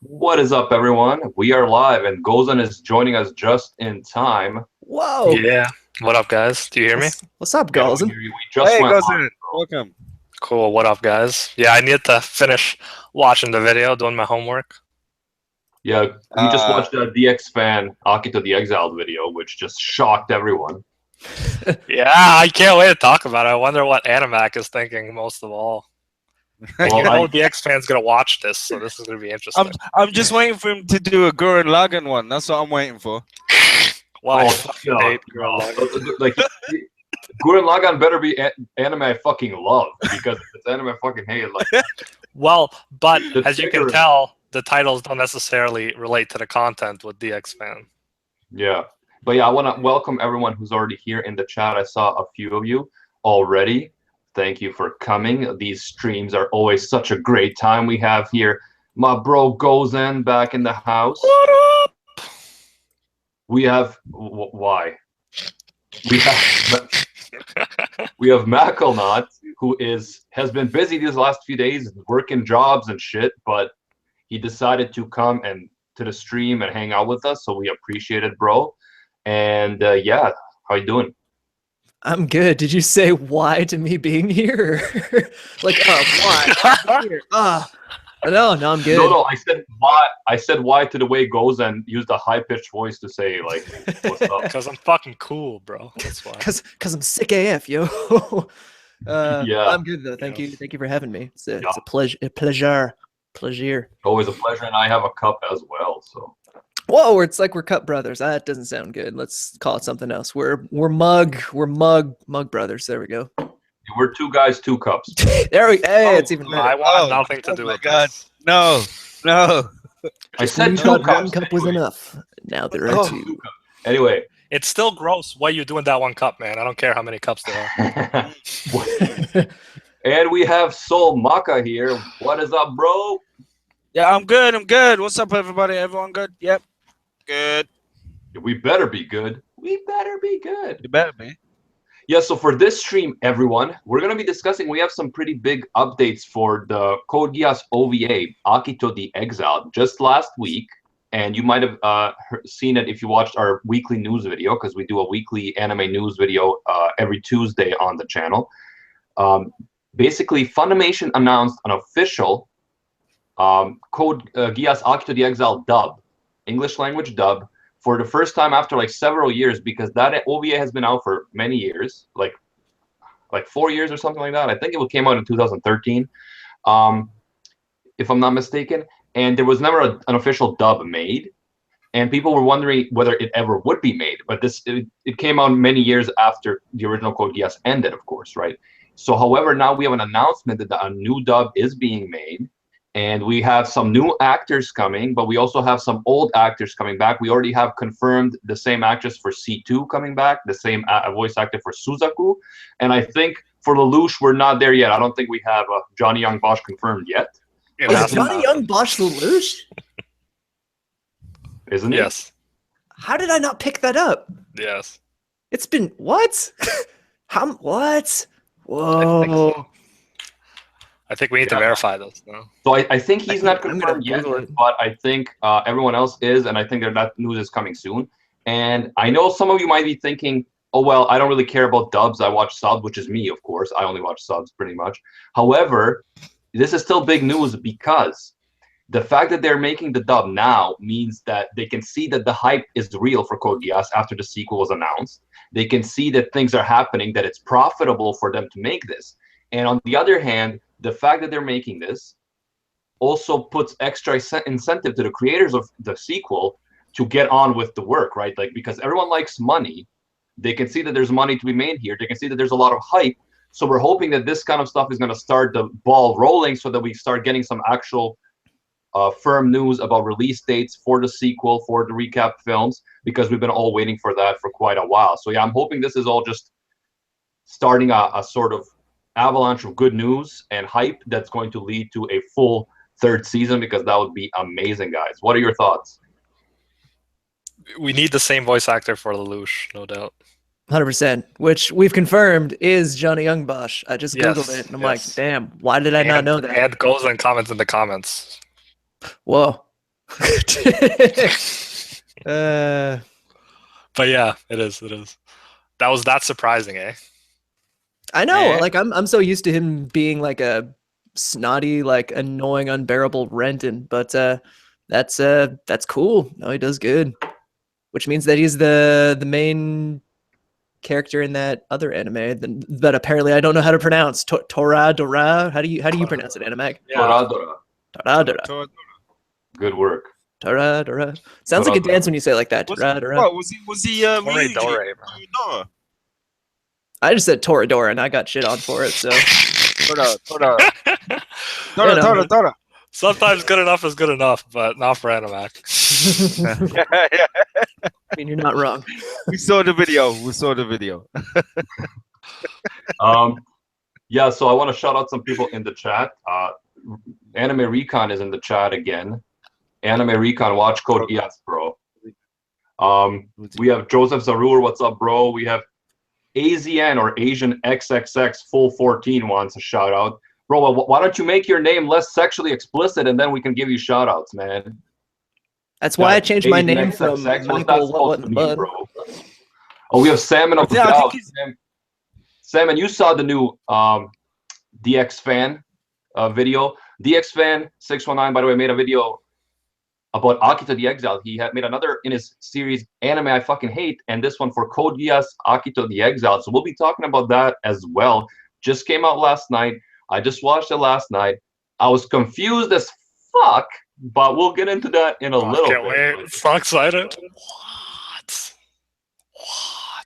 What is up, everyone? We are live, and Gozan is joining us just in time. Whoa! Yeah. What up, guys? Do you hear me? What's up, Yeah, we Galzin? hear you. We just Hey, went live, Gozan, bro. welcome. Cool. What up, guys? Yeah, I need to finish watching the video, doing my homework. Yeah, we just watched the DX fan Akito the Exile video, which just shocked everyone. Yeah, I can't wait to talk about it. I wonder what Animac is thinking most of all. Well, You know, DX fan's gonna watch this, so this is gonna be interesting. I'm just waiting for him to do a Gurren Lagann one. That's what I'm waiting for. Well, I Oh, fucking no, hate no. Gurren Lagann. Like, Gurren Lagann better be anime I fucking love, because if it's anime I fucking hate, like, Well, but The as you can figure- tell, the titles don't necessarily relate to the content with DX fan. yeah. But yeah, I want to welcome everyone who's already here in the chat. I saw a few of you already. Thank you for coming. These streams are always such a great time. We have here my bro Gozan back in the house. What up? We have why? We have we have Macklenot, who has been busy these last few days, working jobs and shit, but he decided to come and to the stream and hang out with us, so we appreciate it, bro. And yeah, how you doing? I'm good. Did you say why to me being here? Like, why? I'm here. No, I'm good. No, I said why. I said why to the way goes and used a high pitched voice to say like, "What's up?" Because I'm fucking cool, bro. That's why. Cause I'm sick AF, yo. Yeah. I'm good though. Thank you for having me. It's a pleasure. Always a pleasure, and I have a cup as well. So Whoa, it's like we're cup brothers. That doesn't sound good. Let's call it something else. We're mug brothers. There we go. we're two guys, two cups. There we. Hey, it's even better. I want nothing to do my with God. this. No. I said You two thought cups. one cup was anyway. enough. Now there are Oh. two. Anyway, It's still gross what you do in that one cup, man. I don't care how many cups there are. and we have Soul Maka here. What is up, bro? Yeah, I'm good. What's up, everybody? Everyone good? Yep. Good. We better be good. We better be good. You better be. Yeah, so for this stream, everyone, we're going to be discussing, we have some pretty big updates for the Code Geass OVA, Akito the Exile, just last week. And you might have seen it if you watched our weekly news video, because we do a weekly anime news video every Tuesday on the channel. Basically, Funimation announced an official Code Geass Akito the Exile dub, English language dub, for the first time after like several years, because that OVA has been out for many years, like 4 years or something like that. I think it came out in 2013, if I'm not mistaken. And there was never an official dub made, and people were wondering whether it ever would be made. But it came out many years after the original Code Geass ended, of course, right? So, however, now we have an announcement that a new dub is being made. And we have some new actors coming, but we also have some old actors coming back. We already have confirmed the same actress for C2 coming back, the same voice actor for Suzaku. And I think for Lelouch, we're not there yet. I don't think we have Johnny Young Bosch confirmed yet. It Is hasn't Johnny happened. Young Bosch Lelouch? Isn't it? Yes. How did I not pick that up? Yes. It's been what? How? What? I Whoa! think so. I think we need to Yeah. verify this now. So I think he's not I'm gonna confirmed yet, Google it. but I think everyone else is, and I think that news is coming soon. And I know some of you might be thinking, oh, well, I don't really care about dubs. I watch subs, which is me, of course. I only watch subs pretty much. However, this is still big news, because the fact that they're making the dub now means that they can see that the hype is real for Code Geass after the sequel was announced. They can see that things are happening, that it's profitable for them to make this. And on the other hand, the fact that they're making this also puts extra incentive to the creators of the sequel to get on with the work, right? Like, because everyone likes money, they can see that there's money to be made here. They can see that there's a lot of hype. So we're hoping that this kind of stuff is going to start the ball rolling, so that we start getting some actual firm news about release dates for the sequel, for the recap films, because we've been all waiting for that for quite a while. So yeah, I'm hoping this is all just starting a sort of avalanche of good news and hype that's going to lead to a full third season, because that would be amazing, guys. What are your thoughts? We need the same voice actor for Lelouch, no doubt. 100%, which we've confirmed is Johnny Young Bosch. I just Yes, Googled it and I'm yes. like, damn, why did I not know that? And goes and comments in the comments. Whoa. But yeah, it is. It is. That was that surprising, eh? I know. Like I'm so used to him being like a snotty, like annoying, unbearable Renton, but that's cool. No, he does good, which means that he's the main character in that other anime that apparently I don't know how to pronounce. Toradora. How do you pronounce it, Animag? Yeah. Toradora. Good work. Toradora. Sounds like a dance when you say it like that. Toradora. What was he? Toradora, Ryuji? I just said Toradora and I got shit on for it. So Tora. Sometimes good enough is good enough, but not for Animac. I mean, you're not wrong. We saw the video. Yeah, so I want to shout out some people in the chat. Anime Recon is in the chat again. Anime Recon, watch Code Geass, bro. We have Joseph Zarur, what's up, bro? We have AZN or Asian XXX Full 14 wants a shout out. Bro, why don't you make your name less sexually explicit and then we can give you shout outs, man? That's why I changed my name from Michael bro. Oh, we have Salmon of the South. Salmon, you saw the new DX fan video. DX fan 619, by the way, made a video about Akito the Exile. He had made another in his series Anime I Fucking Hate, and this one for Code Geass Akito the Exile. So we'll be talking about that as well. Just came out last night. I just watched it last night. I was confused as fuck, but we'll get into that in a little bit. Wait. So excited. What?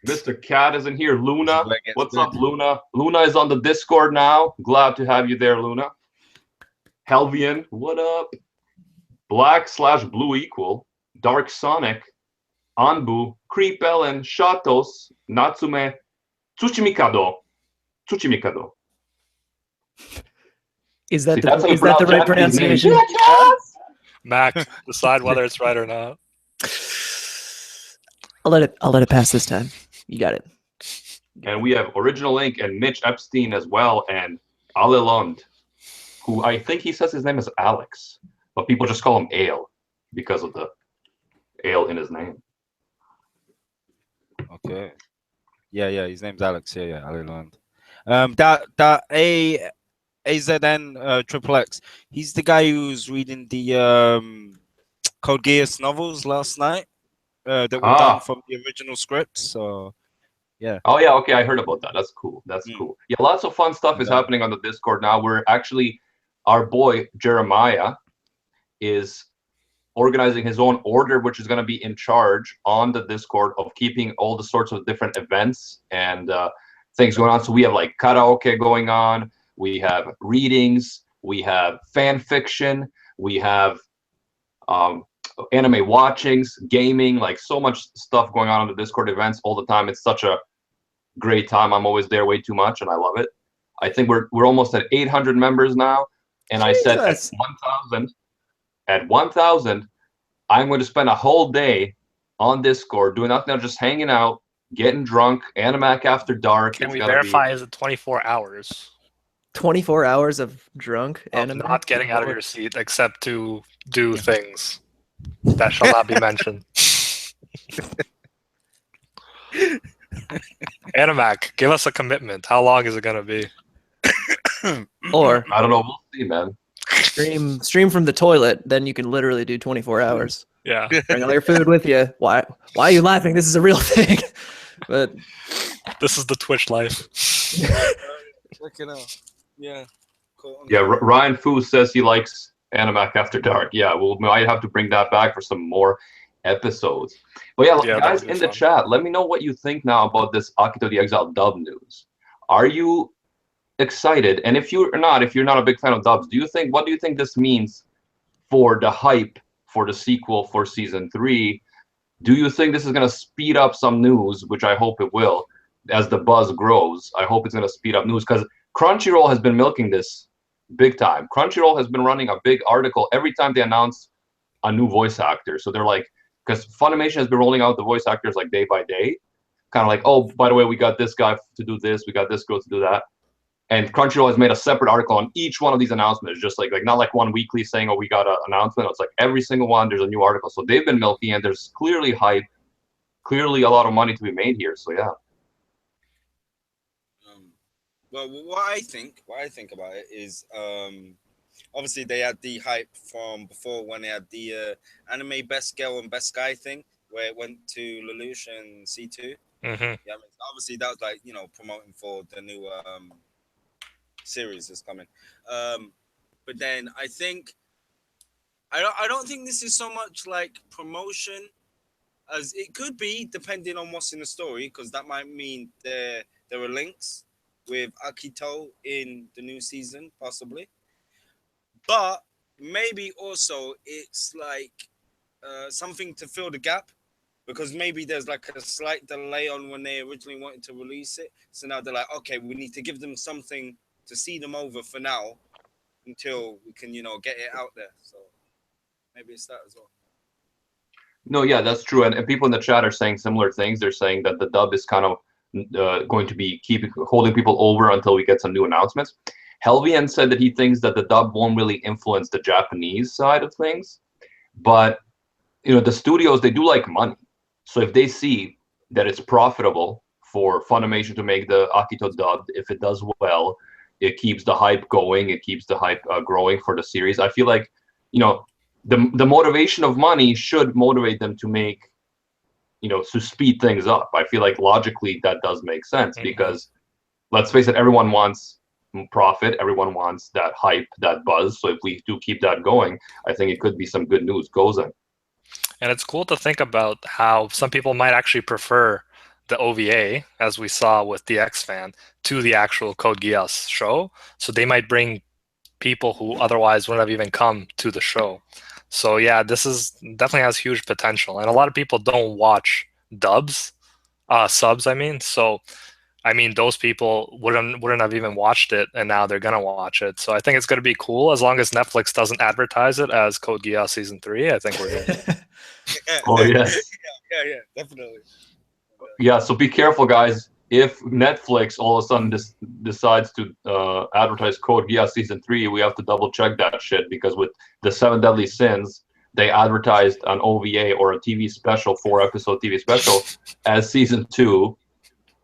Mr. Cat is in here. Luna. What's up, Luna? Luna is on the Discord now. Glad to have you there, Luna. Helvian, what up? Black/Blue Equal. Dark Sonic. Anbu. Creep Ellen. Shatos. Natsume. Tsuchimikado. Is that the right pronunciation? Mac, decide whether it's right or not. I'll let it pass this time. You got it. And we have Original Link and Mitch Epstein as well, and Ale Lund, who I think he says his name is Alex, but people just call him Ale because of the ale in his name. Okay. Yeah, his name's Alex. Yeah, Ale Lund. That AZN Triple X. He's the guy who's reading the Code Geass novels last night that were done from the original script. So, yeah. Oh yeah, okay. I heard about that. That's cool. That's cool. Yeah, lots of fun stuff is happening on the Discord now. We're actually, our boy Jeremiah is organizing his own order, which is going to be in charge on the Discord of keeping all the sorts of different events and things going on. So we have like karaoke going on. We have readings, we have fan fiction, we have anime watchings, gaming, like so much stuff going on the Discord events all the time. It's such a great time. I'm always there way too much, and I love it. I think we're almost at 800 members now, and Jesus. I said at 1,000, I'm going to spend a whole day on Discord doing nothing, just hanging out, getting drunk, Animac After Dark. Can we verify is it 24 hours? 24 hours of drunk anime? Not getting out of your seat except to do things that shall not be mentioned. Animac, give us a commitment. How long is it going to be? Or I don't know. We'll see, man. Stream from the toilet, then you can literally do 24 hours. Yeah. Bring all your food with you. Why are you laughing? This is a real thing. But this is the Twitch life. Check it out. Yeah. Cool. Yeah, Ryan Fu says he likes Animac After Dark. Yeah, we might have to bring that back for some more episodes. But yeah guys in the chat, let me know what you think now about this Akito the Exile dub news. Are you excited? And if you're not a big fan of dubs, what do you think this means for the hype for the sequel for season 3? Do you think this is going to speed up some news, which I hope it will, as the buzz grows? I hope it's going to speed up news because Crunchyroll has been milking this big time. Crunchyroll has been running a big article every time they announce a new voice actor. So they're like, because Funimation has been rolling out the voice actors like day by day, kind of like, oh, by the way, we got this guy to do this, we got this girl to do that. And Crunchyroll has made a separate article on each one of these announcements, just like not like one weekly saying, oh, we got an announcement. It's like every single one, there's a new article. So they've been milking, and there's clearly hype, clearly a lot of money to be made here. So yeah. Well, what I think about it is, obviously they had the hype from before when they had the anime best girl and best guy thing, where it went to Lelouch and C2. Mm-hmm. Yeah, I mean, obviously that was like, you know, promoting for the new series that's coming. But then I think I don't think this is so much like promotion as it could be, depending on what's in the story, because that might mean there are links with Akito in the new season, possibly. But maybe also it's like something to fill the gap, because maybe there's like a slight delay on when they originally wanted to release it. So now they're like, okay, we need to give them something to see them over for now until we can, you know, get it out there. So maybe it's that as well. No, yeah, that's true. And people in the chat are saying similar things. They're saying that the dub is kind of going to be holding people over until we get some new announcements. Helvian said that he thinks that the dub won't really influence the Japanese side of things, but you know, the studios, they do like money. So if they see that it's profitable for Funimation to make the Akito dub, if it does well, it keeps the hype going, it keeps the hype growing for the series. I feel like, you know, the motivation of money should motivate them to make, you know, to speed things up. I feel like logically that does make sense, because let's face it, everyone wants profit, everyone wants that hype, that buzz. So if we do keep that going, I think it could be some good news. Gozen. And it's cool to think about how some people might actually prefer the OVA, as we saw with the X-Fan, to the actual Code Geass show. So they might bring people who otherwise wouldn't have even come to the show. So yeah, this is definitely has huge potential. And a lot of people don't watch subs, I mean. So I mean, those people wouldn't have even watched it, and now they're gonna watch it. So I think it's gonna be cool, as long as Netflix doesn't advertise it as Code Geass Season 3. I think we're good. Oh yes. Yeah, definitely. Yeah, so be careful, guys. If Netflix all of a sudden decides to advertise Code Geass Season 3, we have to double check that shit, because with the 7 Deadly Sins, they advertised an OVA or a TV special, 4-episode TV special, as Season 2,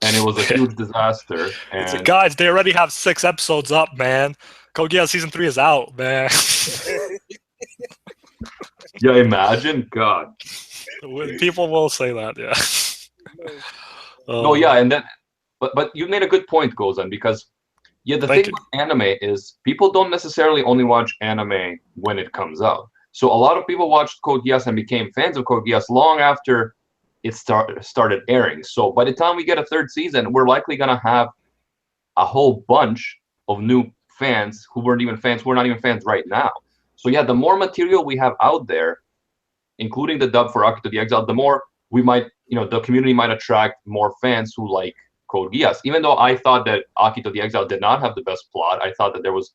and it was a huge disaster. And it's like, guys, they already have 6 episodes up, man. Code Geass Season 3 is out, man. yeah, imagine, God. People will say that, yeah. No, yeah, and then, but you made a good point, Gozen, because yeah, the thing with anime is people don't necessarily only watch anime when it comes out. So a lot of people watched Code Geass and became fans of Code Geass long after it started airing. So by the time we get a 3rd season, we're likely gonna have a whole bunch of new fans who weren't even fans, who are not even fans right now. So yeah, the more material we have out there, including the dub for Akito the Exile, the more we might, you know, the community might attract more fans who like Code Geass. Even though I thought that Akito the Exile did not have the best plot, I thought that there was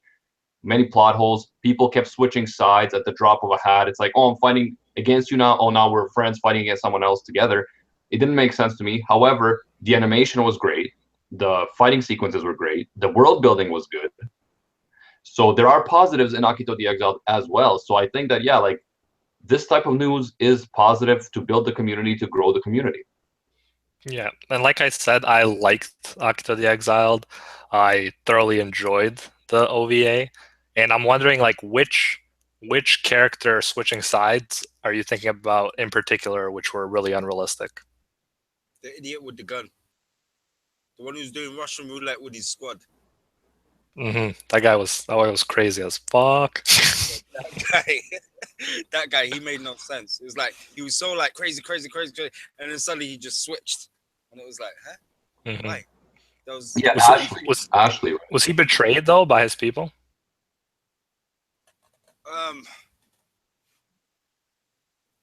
many plot holes. People kept switching sides at the drop of a hat. It's like, oh, I'm fighting against you now. Oh, now we're friends fighting against someone else together. It didn't make sense to me. However, the animation was great. The fighting sequences were great. The world building was good. So there are positives in Akito the Exile as well. So I think that, yeah, like, this type of news is positive to build the community, to grow the community. Yeah, and like I said, I liked Akito the Exiled. I thoroughly enjoyed the OVA, and I'm wondering, like, which character switching sides are you thinking about in particular, which were really unrealistic? The idiot with the gun, the one who's doing Russian roulette with his squad. That guy was crazy as fuck. That guy, he made no sense. It was like he was so like crazy, and then suddenly he just switched, and it was like, huh? Why? That was Ashley. Was he betrayed though by his people?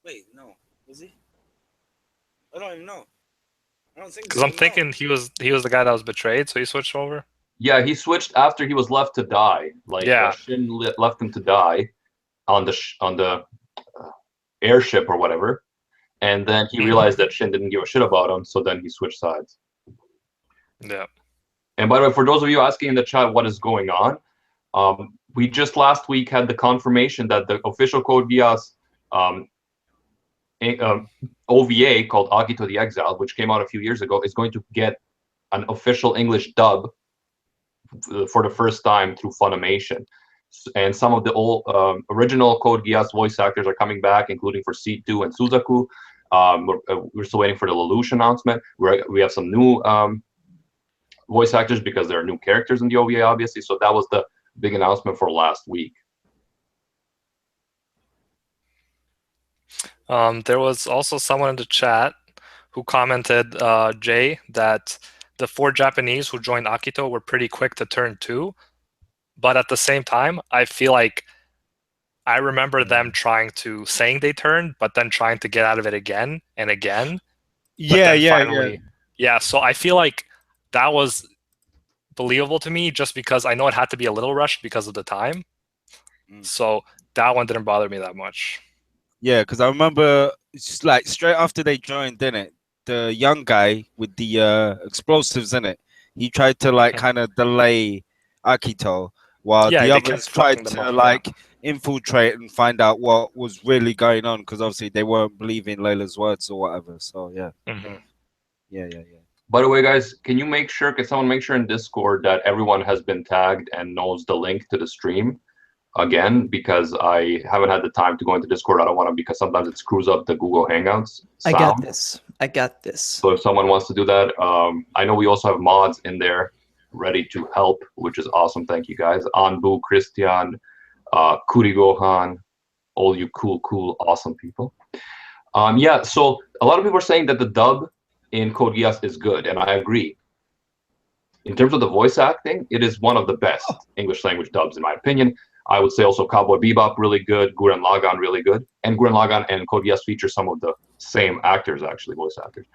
Wait, no, was he? I don't even know. I don't think. Because I'm thinking he was the guy that was betrayed, so he switched over. Yeah, he switched after he was left to die. Like, yeah, Shin left him to die on the airship or whatever, and then he realized that Shin didn't give a shit about him, so then he switched sides. Yeah. And by the way, for those of you asking in the chat what is going on, we just last week had the confirmation that the official Code Geass OVA called Akito the Exile, which came out a few years ago, is going to get an official English dub for the first time through Funimation. And some of the old original Code Geass voice actors are coming back, including for C2 and Suzaku. We're still waiting for the Lelouch announcement. We have some new voice actors because there are new characters in the OVA, obviously. So that was the big announcement for last week. There was also someone in the chat who commented, Jay, that the 4 Japanese who joined Akito were pretty quick to turn 2. But at the same time, I feel like I remember them saying they turned, but then trying to get out of it again and again. Yeah. So I feel like that was believable to me, just because I know it had to be a little rushed because of the time. So that one didn't bother me that much. Yeah, because I remember it's like straight after they joined, didn't it? The young guy with the explosives in it, he tried to like kind of delay Akito, while the others tried to infiltrate and find out what was really going on, because obviously they weren't believing Leila's words or whatever. So yeah. Yeah. By the way, guys, can someone make sure in Discord that everyone has been tagged and knows the link to the stream? Again, because I haven't had the time to go into Discord. I don't want to, because sometimes it screws up the Google Hangouts sound. I got this. So if someone wants to do that, I know we also have mods in there ready to help, which is awesome. Thank you guys. Anbu, Christian, Kurigohan, all you cool, awesome people. Yeah, so a lot of people are saying that the dub in Code Geass is good, and I agree. In terms of the voice acting, it is one of the best English language dubs, in my opinion. I would say also Cowboy Bebop really good, Gurren Lagann really good, and Gurren Lagann and Code Geass feature some of the same actors, actually, voice actors.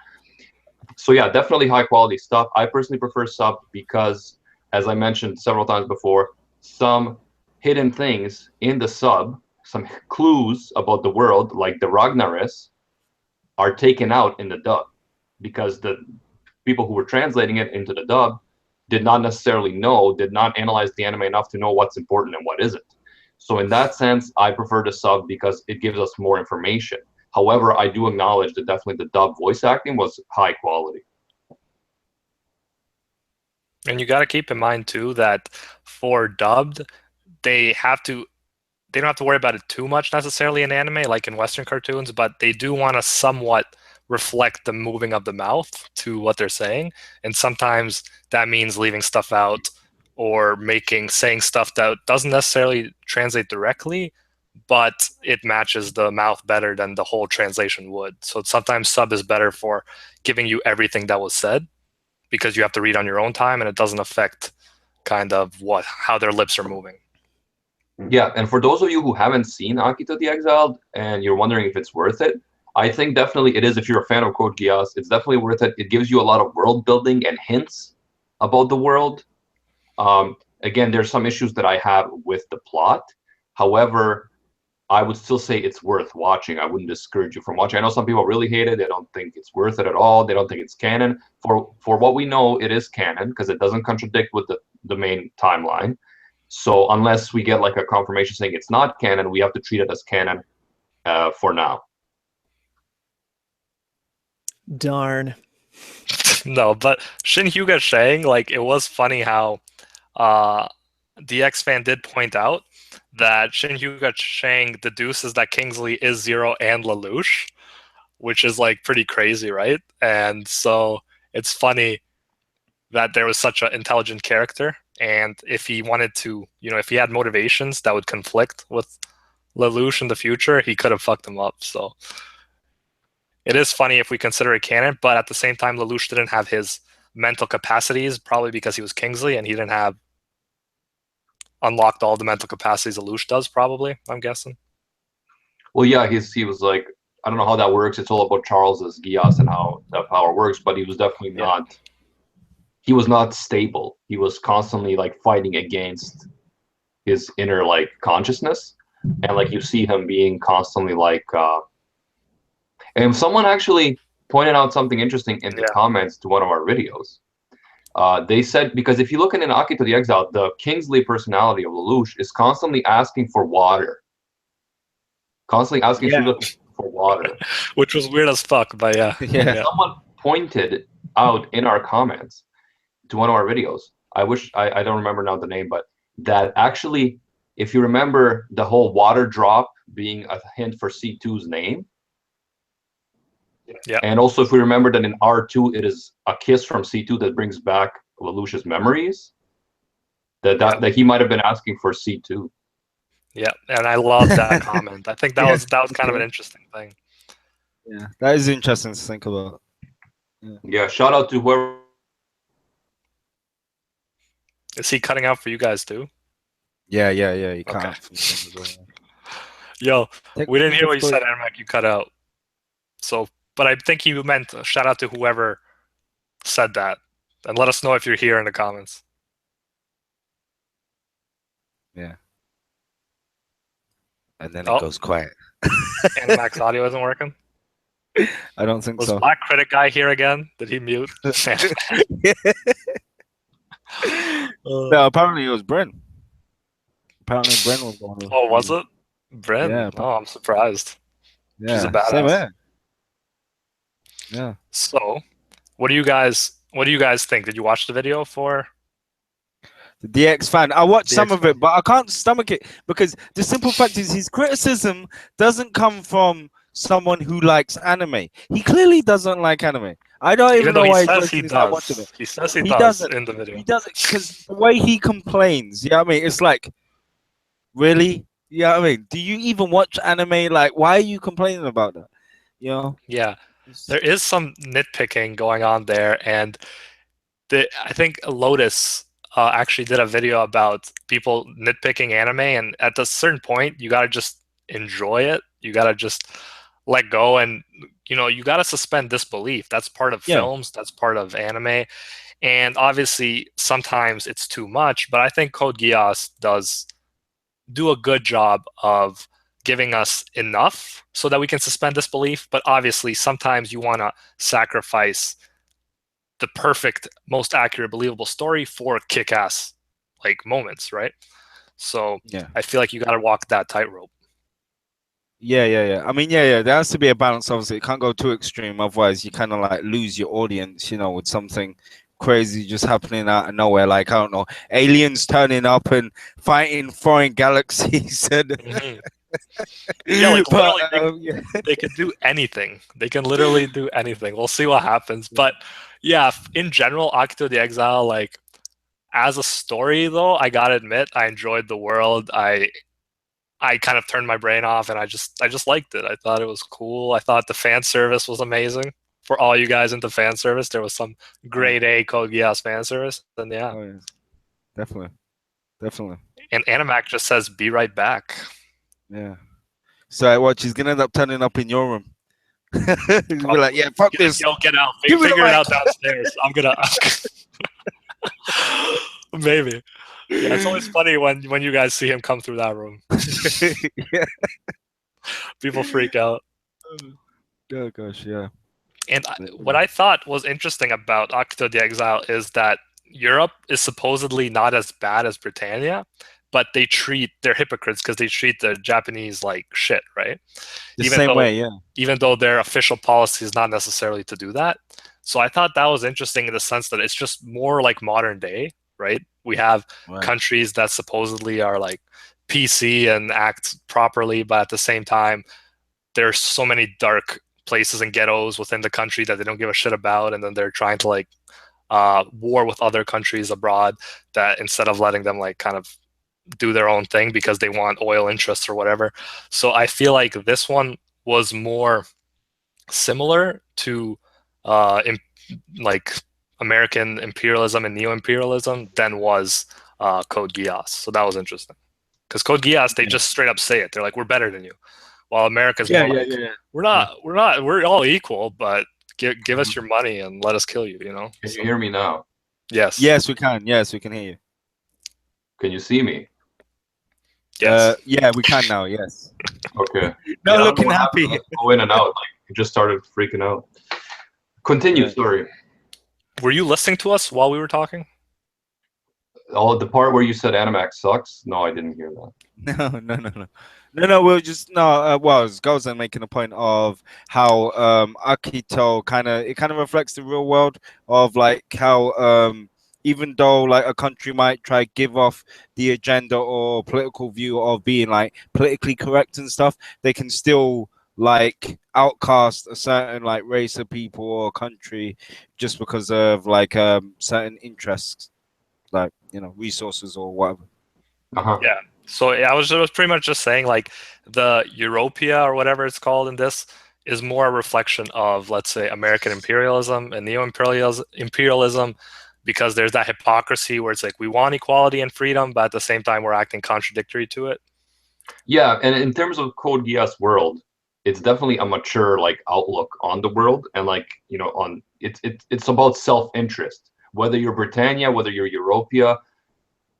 So yeah, definitely high quality stuff. I personally prefer sub because, as I mentioned several times before, some hidden things in the sub, some clues about the world, like the Ragnaris, are taken out in the dub, because the people who were translating it into the dub did not analyze the anime enough to know what's important and what isn't. So in that sense, I prefer the sub because it gives us more information. However, I do acknowledge that definitely the dub voice acting was high quality. And you got to keep in mind too that for dubbed, they don't have to worry about it too much necessarily in anime, like in Western cartoons, but they do want to somewhat reflect the moving of the mouth to what they're saying. And sometimes that means leaving stuff out or saying stuff that doesn't necessarily translate directly, but it matches the mouth better than the whole translation would. So sometimes sub is better for giving you everything that was said, because you have to read on your own time and it doesn't affect kind of how their lips are moving. Yeah, and for those of you who haven't seen Akito the Exiled and you're wondering if it's worth it, I think definitely it is. If you're a fan of Code Geass, it's definitely worth it. It gives you a lot of world building and hints about the world. Again, there's some issues that I have with the plot. However, I would still say it's worth watching. I wouldn't discourage you from watching. I know some people really hate it. They don't think it's worth it at all. They don't think it's canon. For what we know, it is canon because it doesn't contradict with the main timeline. So unless we get like a confirmation saying it's not canon, we have to treat it as canon for now. Darn. No, but Shin Hyuga Shang, like, it was funny how the X-Fan did point out that Shin Hyuga Shang deduces that Kingsley is Zero and Lelouch, which is like pretty crazy, right? And so it's funny that there was such an intelligent character, and if he wanted to, if he had motivations that would conflict with Lelouch in the future, he could have fucked him up. So it is funny if we consider it canon, but at the same time, Lelouch didn't have his mental capacities, probably because he was Kingsley and he didn't have unlocked all the mental capacities Lelouch does, probably, I'm guessing. Well, yeah, he was like, I don't know how that works. It's all about Charles's Geass and how that power works, but he was definitely not, he was not stable. He was constantly like fighting against his inner like consciousness. And like you see him being constantly like, and someone actually pointed out something interesting in the comments to one of our videos. They said, because if you look in Akito the Exile, the Kingsley personality of Lelouch is constantly asking for water. Constantly asking Shuga for water. Which was weird as fuck, but yeah. Yeah. Someone pointed out in our comments to one of our videos, I don't remember now the name, but that actually, if you remember the whole water drop being a hint for C2's name, yeah, and also if we remember that in R2 it is a kiss from C2 that brings back Lelouch's memories, that he might have been asking for C2. Yeah, and I love that comment. I think that was kind of an interesting thing. Yeah, that is interesting to think about. Yeah, shout out to whoever. Is he cutting out for you guys too? Yeah. You can't. Okay. Yo, we didn't hear what you said, Animac. You cut out. So, but I think you meant shout out to whoever said that, and let us know if you're here in the comments. Yeah. And then it goes quiet. Animac's audio isn't working? I don't think so. Was Black Critic Guy here again? Did he mute? No, apparently it was Bryn. Apparently Bryn was going. Oh, was it? Bryn? Yeah. Oh, I'm surprised. Yeah. She's a badass. Same here. Yeah. So, what do you guys think? Did you watch the video for The DX fan? I watched some of it, but I can't stomach it because the simple fact is his criticism doesn't come from someone who likes anime. He clearly doesn't like anime. I don't even know why he does. He says he does in the video. He doesn't because the way he complains. Yeah, I mean, it's like, really? Yeah, I mean, do you even watch anime? Like, why are you complaining about that? You know? Yeah, there is some nitpicking going on there, and I think Lotus actually did a video about people nitpicking anime, and at a certain point, you gotta just enjoy it. You gotta just let go, and you gotta suspend disbelief. That's part of films. That's part of anime, and obviously sometimes it's too much. But I think Code Geass does do a good job of giving us enough so that we can suspend disbelief. But obviously, sometimes you want to sacrifice the perfect, most accurate, believable story for kick-ass moments, right? So I feel like you got to walk that tightrope. Yeah. I mean, there has to be a balance. Obviously, it can't go too extreme. Otherwise, you kind of like lose your audience, with something crazy just happening out of nowhere. Like, I don't know, aliens turning up and fighting foreign galaxies. And they could do anything. They can literally do anything. We'll see what happens. But yeah, in general, Akito the Exile, as a story though, I gotta admit, I enjoyed the world. I kind of turned my brain off, and I just liked it. I thought it was cool. I thought the fan service was amazing. For all you guys into fan service, there was some grade A Code Geass fan service. And definitely. And Animac just says, "Be right back." Yeah. So what? She's gonna end up turning up in your room. Be like, yeah, fuck this. Yo, get out. Figure it out downstairs. I'm gonna. Maybe. Yeah, it's always funny when you guys see him come through that room. Yeah. People freak out. Oh gosh, yeah. And what I thought was interesting about Akito the Exile is that Europe is supposedly not as bad as Britannia, but they're hypocrites because they treat the Japanese like shit, right? The same way, yeah. Even though their official policy is not necessarily to do that. So I thought that was interesting in the sense that it's just more like modern day, right? We have countries that supposedly are PC and act properly, but at the same time, there's so many dark places and ghettos within the country that they don't give a shit about, and then they're trying to war with other countries abroad that instead of letting them kind of do their own thing because they want oil interests or whatever. So I feel like this one was more similar to American imperialism and neo-imperialism than was Code Geass. So that was interesting. Because Code Geass, they just straight up say it. They're like, we're better than you. While America's we're all equal, but give us your money and let us kill you, Can you hear me now? Yes. Yes, we can. Yes, we can hear you. Can you see me? Yes. Yeah, we can now, yes. Okay. No, looking happy. Go in and out. It just started freaking out. Continue, sorry. Were you listening to us while we were talking? Oh, the part where you said Animax sucks? No, I didn't hear that. No. We'll just no. Well, Gozen making a point of how Akito kind of reflects the real world of like how even though like a country might try to give off the agenda or political view of being like politically correct and stuff, they can still like outcast a certain like race of people or country just because of like certain interests, like resources or whatever. Yeah. So I was pretty much just saying like the Europea or whatever it's called in this is more a reflection of, let's say, American imperialism and neo-imperialism, because there's that hypocrisy where it's like we want equality and freedom, but at the same time we're acting contradictory to it. Yeah, and in terms of Code Geass world, it's definitely a mature like outlook on the world, and like on it's about self-interest. Whether you're Britannia, whether you're Europea,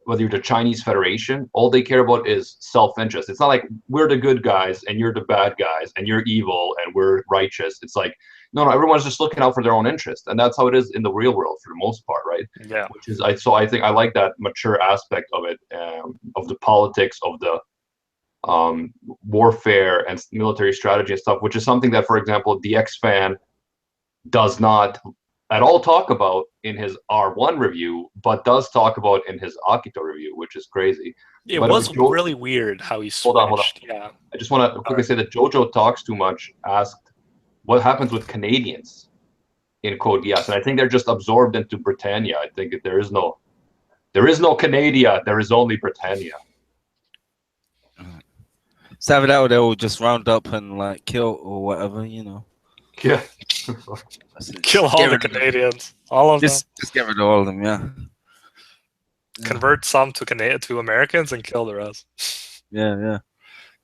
whether you're the Chinese Federation, all they care about is self-interest. It's not like we're the good guys and you're the bad guys and you're evil and we're righteous. It's like no, everyone's just looking out for their own interest, and that's how it is in the real world for the most part, right? Yeah. Which is I think I like that mature aspect of it, of the politics of the warfare and military strategy and stuff, which is something that, for example, the X fan does not at all talk about in his R1 review, but does talk about in his Akito review, which is crazy. It but was really weird how he switched. Hold on. Yeah. I just want to quickly say that Jojo Talks Too Much asked what happens with Canadians in Code Geass, and I think they're just absorbed into Britannia. I think there is no Canada, there is only Britannia. Savage, they will just round up and like kill or whatever, Yeah. Kill all the Canadians. All of them. Just get rid of all of them, yeah. Convert some to Americans and kill the rest. Yeah.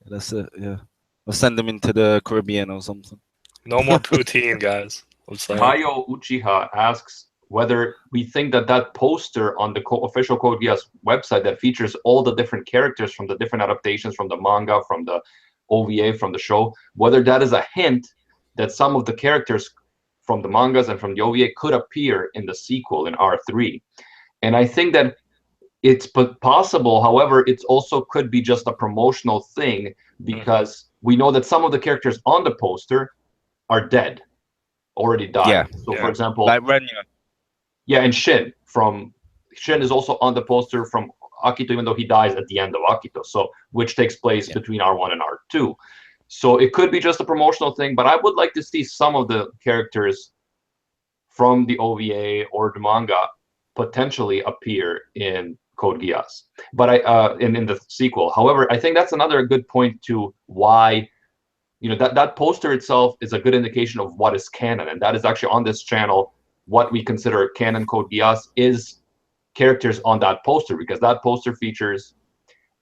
That's it, yeah. Or send them into the Caribbean or something. No more poutine, guys. Kayo Uchiha asks whether we think that poster on the official Code Geass website that features all the different characters from the different adaptations from the manga, from the OVA, from the show, whether that is a hint that some of the characters from the mangas and from the OVA could appear in the sequel in R3. And I think that it's possible. However, it also could be just a promotional thing, because we know that some of the characters on the poster are dead, already died. Yeah. So, for example, like Renya. Yeah, and Shin is also on the poster from Akito, even though he dies at the end of Akito, so which takes place between R1 and R2. So it could be just a promotional thing, but I would like to see some of the characters from the OVA or the manga potentially appear in Code Geass, but in the sequel. However, I think that's another good point to why that poster itself is a good indication of what is canon, and that is actually on this channel. What we consider canon Code Geass is characters on that poster, because that poster features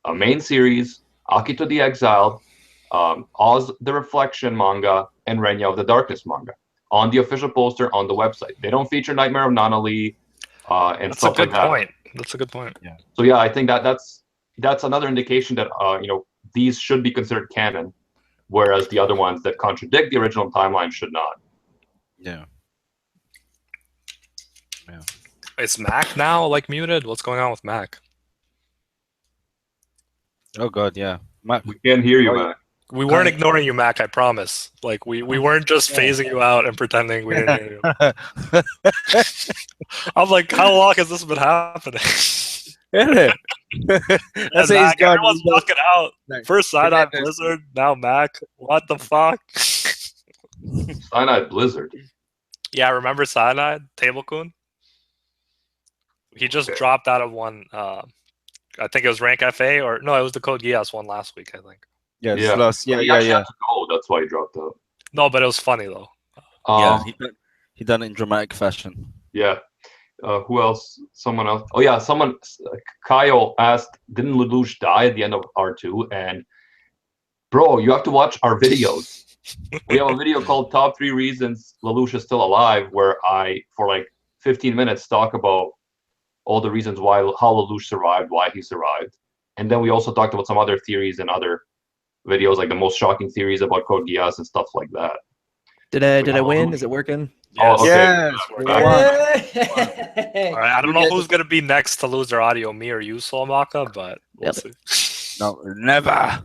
a main series, Akito the Exile, Oz the Reflection manga, and Renya of the Darkness manga on the official poster on the website. They don't feature Nightmare of Nanali and stuff like that. That's a good point. Yeah. So yeah, I think that's another indication that these should be considered canon, whereas the other ones that contradict the original timeline should not. Yeah. Is Mac now like muted? What's going on with Mac? Oh god, yeah. Mac. We can't hear you, Mac. We weren't ignoring you, Mac, I promise. Like we weren't just phasing you out and pretending we didn't hear you. I'm like, how long has this been happening? Isn't it? That's Mac, everyone's knocking out. First Cyanide Blizzard, now Mac. What the fuck? Cyanide Blizzard. Yeah, remember Cyanide? Table-kun? He just dropped out of one. I think it was Rank FA, or no, it was the Code Geass one last week, I think. Yeah. That's why he dropped out. No, but it was funny though. Yeah, he done it in dramatic fashion. Yeah. Who else? Someone else. Oh yeah, Kyle asked, didn't Lelouch die at the end of R2? And bro, you have to watch our videos. We have a video called Top 3 Reasons Lelouch is Still Alive, where I, for like 15 minutes, talk about all the reasons how Lelouch survived, why he survived. And then we also talked about some other theories and other videos, like the most shocking theories about Code Geass and stuff like that. Did I win? Is it working? Oh, okay. Yes, We're we done. won. All right, I don't We know get who's gonna be next to lose their audio, me or you, Solomaka, but we'll Yep. see. No, never.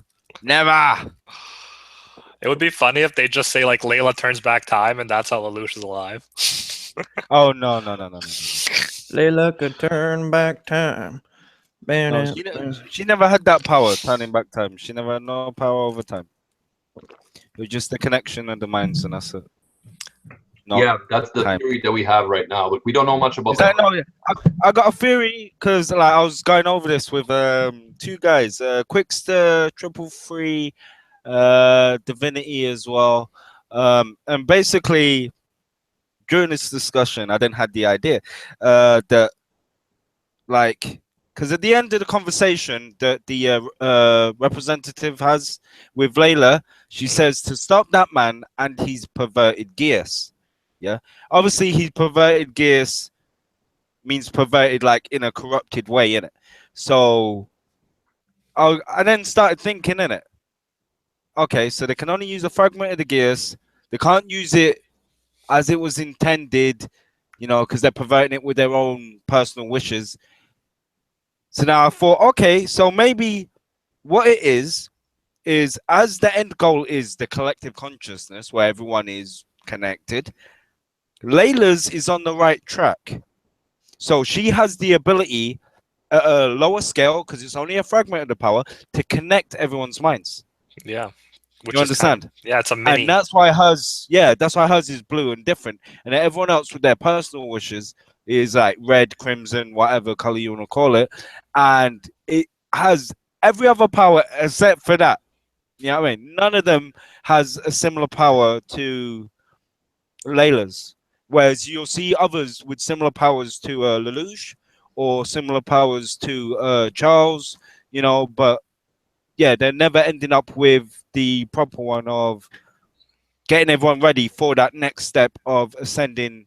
It would be funny if they just say like Leila turns back time and that's how Lelouch is alive. Oh no. Leila could turn back time. No, she never had that power, turning back time. She never had no power over time. It was just the connection of the minds, and that's it. No, Yeah, that's the time. theory that we have right now. Look, we don't know much about Is that, no, I got a theory because like I was going over this with two guys, Quickster 333, Divinity as well, and basically during this discussion, I then had the idea that like. Because at the end of the conversation that the representative has with Leila, she says to stop that man and he's perverted GEASS. Yeah. Obviously, he's perverted GEASS means perverted like in a corrupted way, innit? So I then started thinking, innit? Okay, so they can only use a fragment of the GEASS. They can't use it as it was intended, you know, because they're perverting it with their own personal wishes. So now I thought, okay, so maybe what it is as the end goal is the collective consciousness where everyone is connected, Leila's is on the right track. So she has the ability at a lower scale, because it's only a fragment of the power, to connect everyone's minds. Yeah. Which You is understand? kind of, yeah, it's a mini. And that's why hers, is blue and different. And everyone else with their personal wishes is like red, crimson, whatever color you want to call it. And it has every other power except for that. You know what I mean? None of them has a similar power to Leila's. Whereas you'll see others with similar powers to Lelouch or similar powers to Charles, you know, but yeah, they're never ending up with the proper one of getting everyone ready for that next step of ascending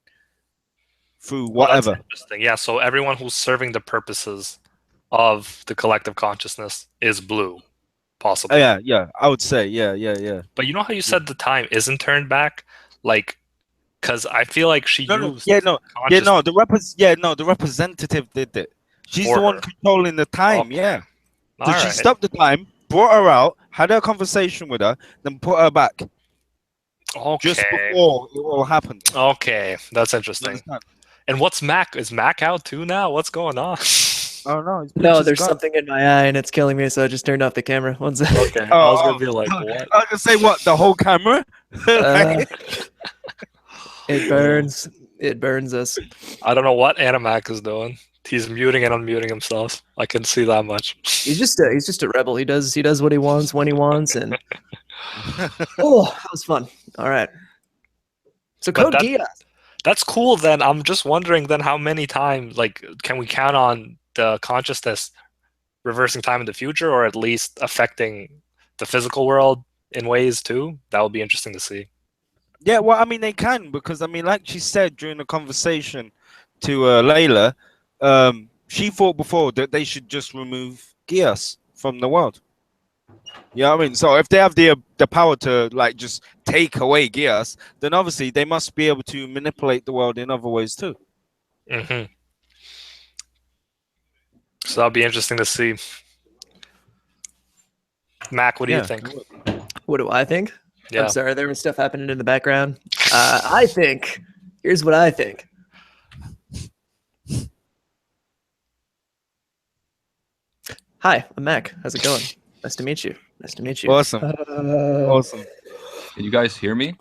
through whatever. Well, that's interesting. Yeah, so everyone who's serving the purposes of the collective consciousness is blue, possibly. Yeah, I would say, yeah. But you know how you said the time isn't turned back? Like, because I feel like she used the representative did it. She's For the one her. controlling the time, Okay. yeah. So All she right. stopped the time, brought her out, had a conversation with her, then put her back. Okay. Just before it all happened. Okay, that's You interesting. understand? And what's Mac? Is Mac out too now? What's going on? Oh no, his No, picture's there's gone. something in my eye and it's killing me, so I just turned off the camera. One sec. Okay, Oh, I was gonna be like, what? I was gonna say what, the whole camera? It burns. It burns us. I don't know what Animac is doing. He's muting and unmuting himself. I can see that much. He's just a rebel. He does what he wants when he wants, and oh, that was fun. All right. So But Code Geass. That's cool. Then I'm just wondering then how many times, like, can we count on the consciousness reversing time in the future, or at least affecting the physical world in ways too? That would be interesting to see. Yeah, well, I mean, they can, because I mean, like she said during the conversation to Leila, she thought before that they should just remove GEASS from the world. Yeah, I mean, so if they have the power to like just take away GEASS, then obviously they must be able to manipulate the world in other ways too. Mm-hmm. So that'll be interesting to see. Mac, what do you think? What do I think? Yeah. I'm sorry, there was stuff happening in the background. I think. Here's what I think. Hi, I'm Mac. How's it going? Nice to meet you. Nice to meet you. Awesome. Awesome. Can you guys hear me?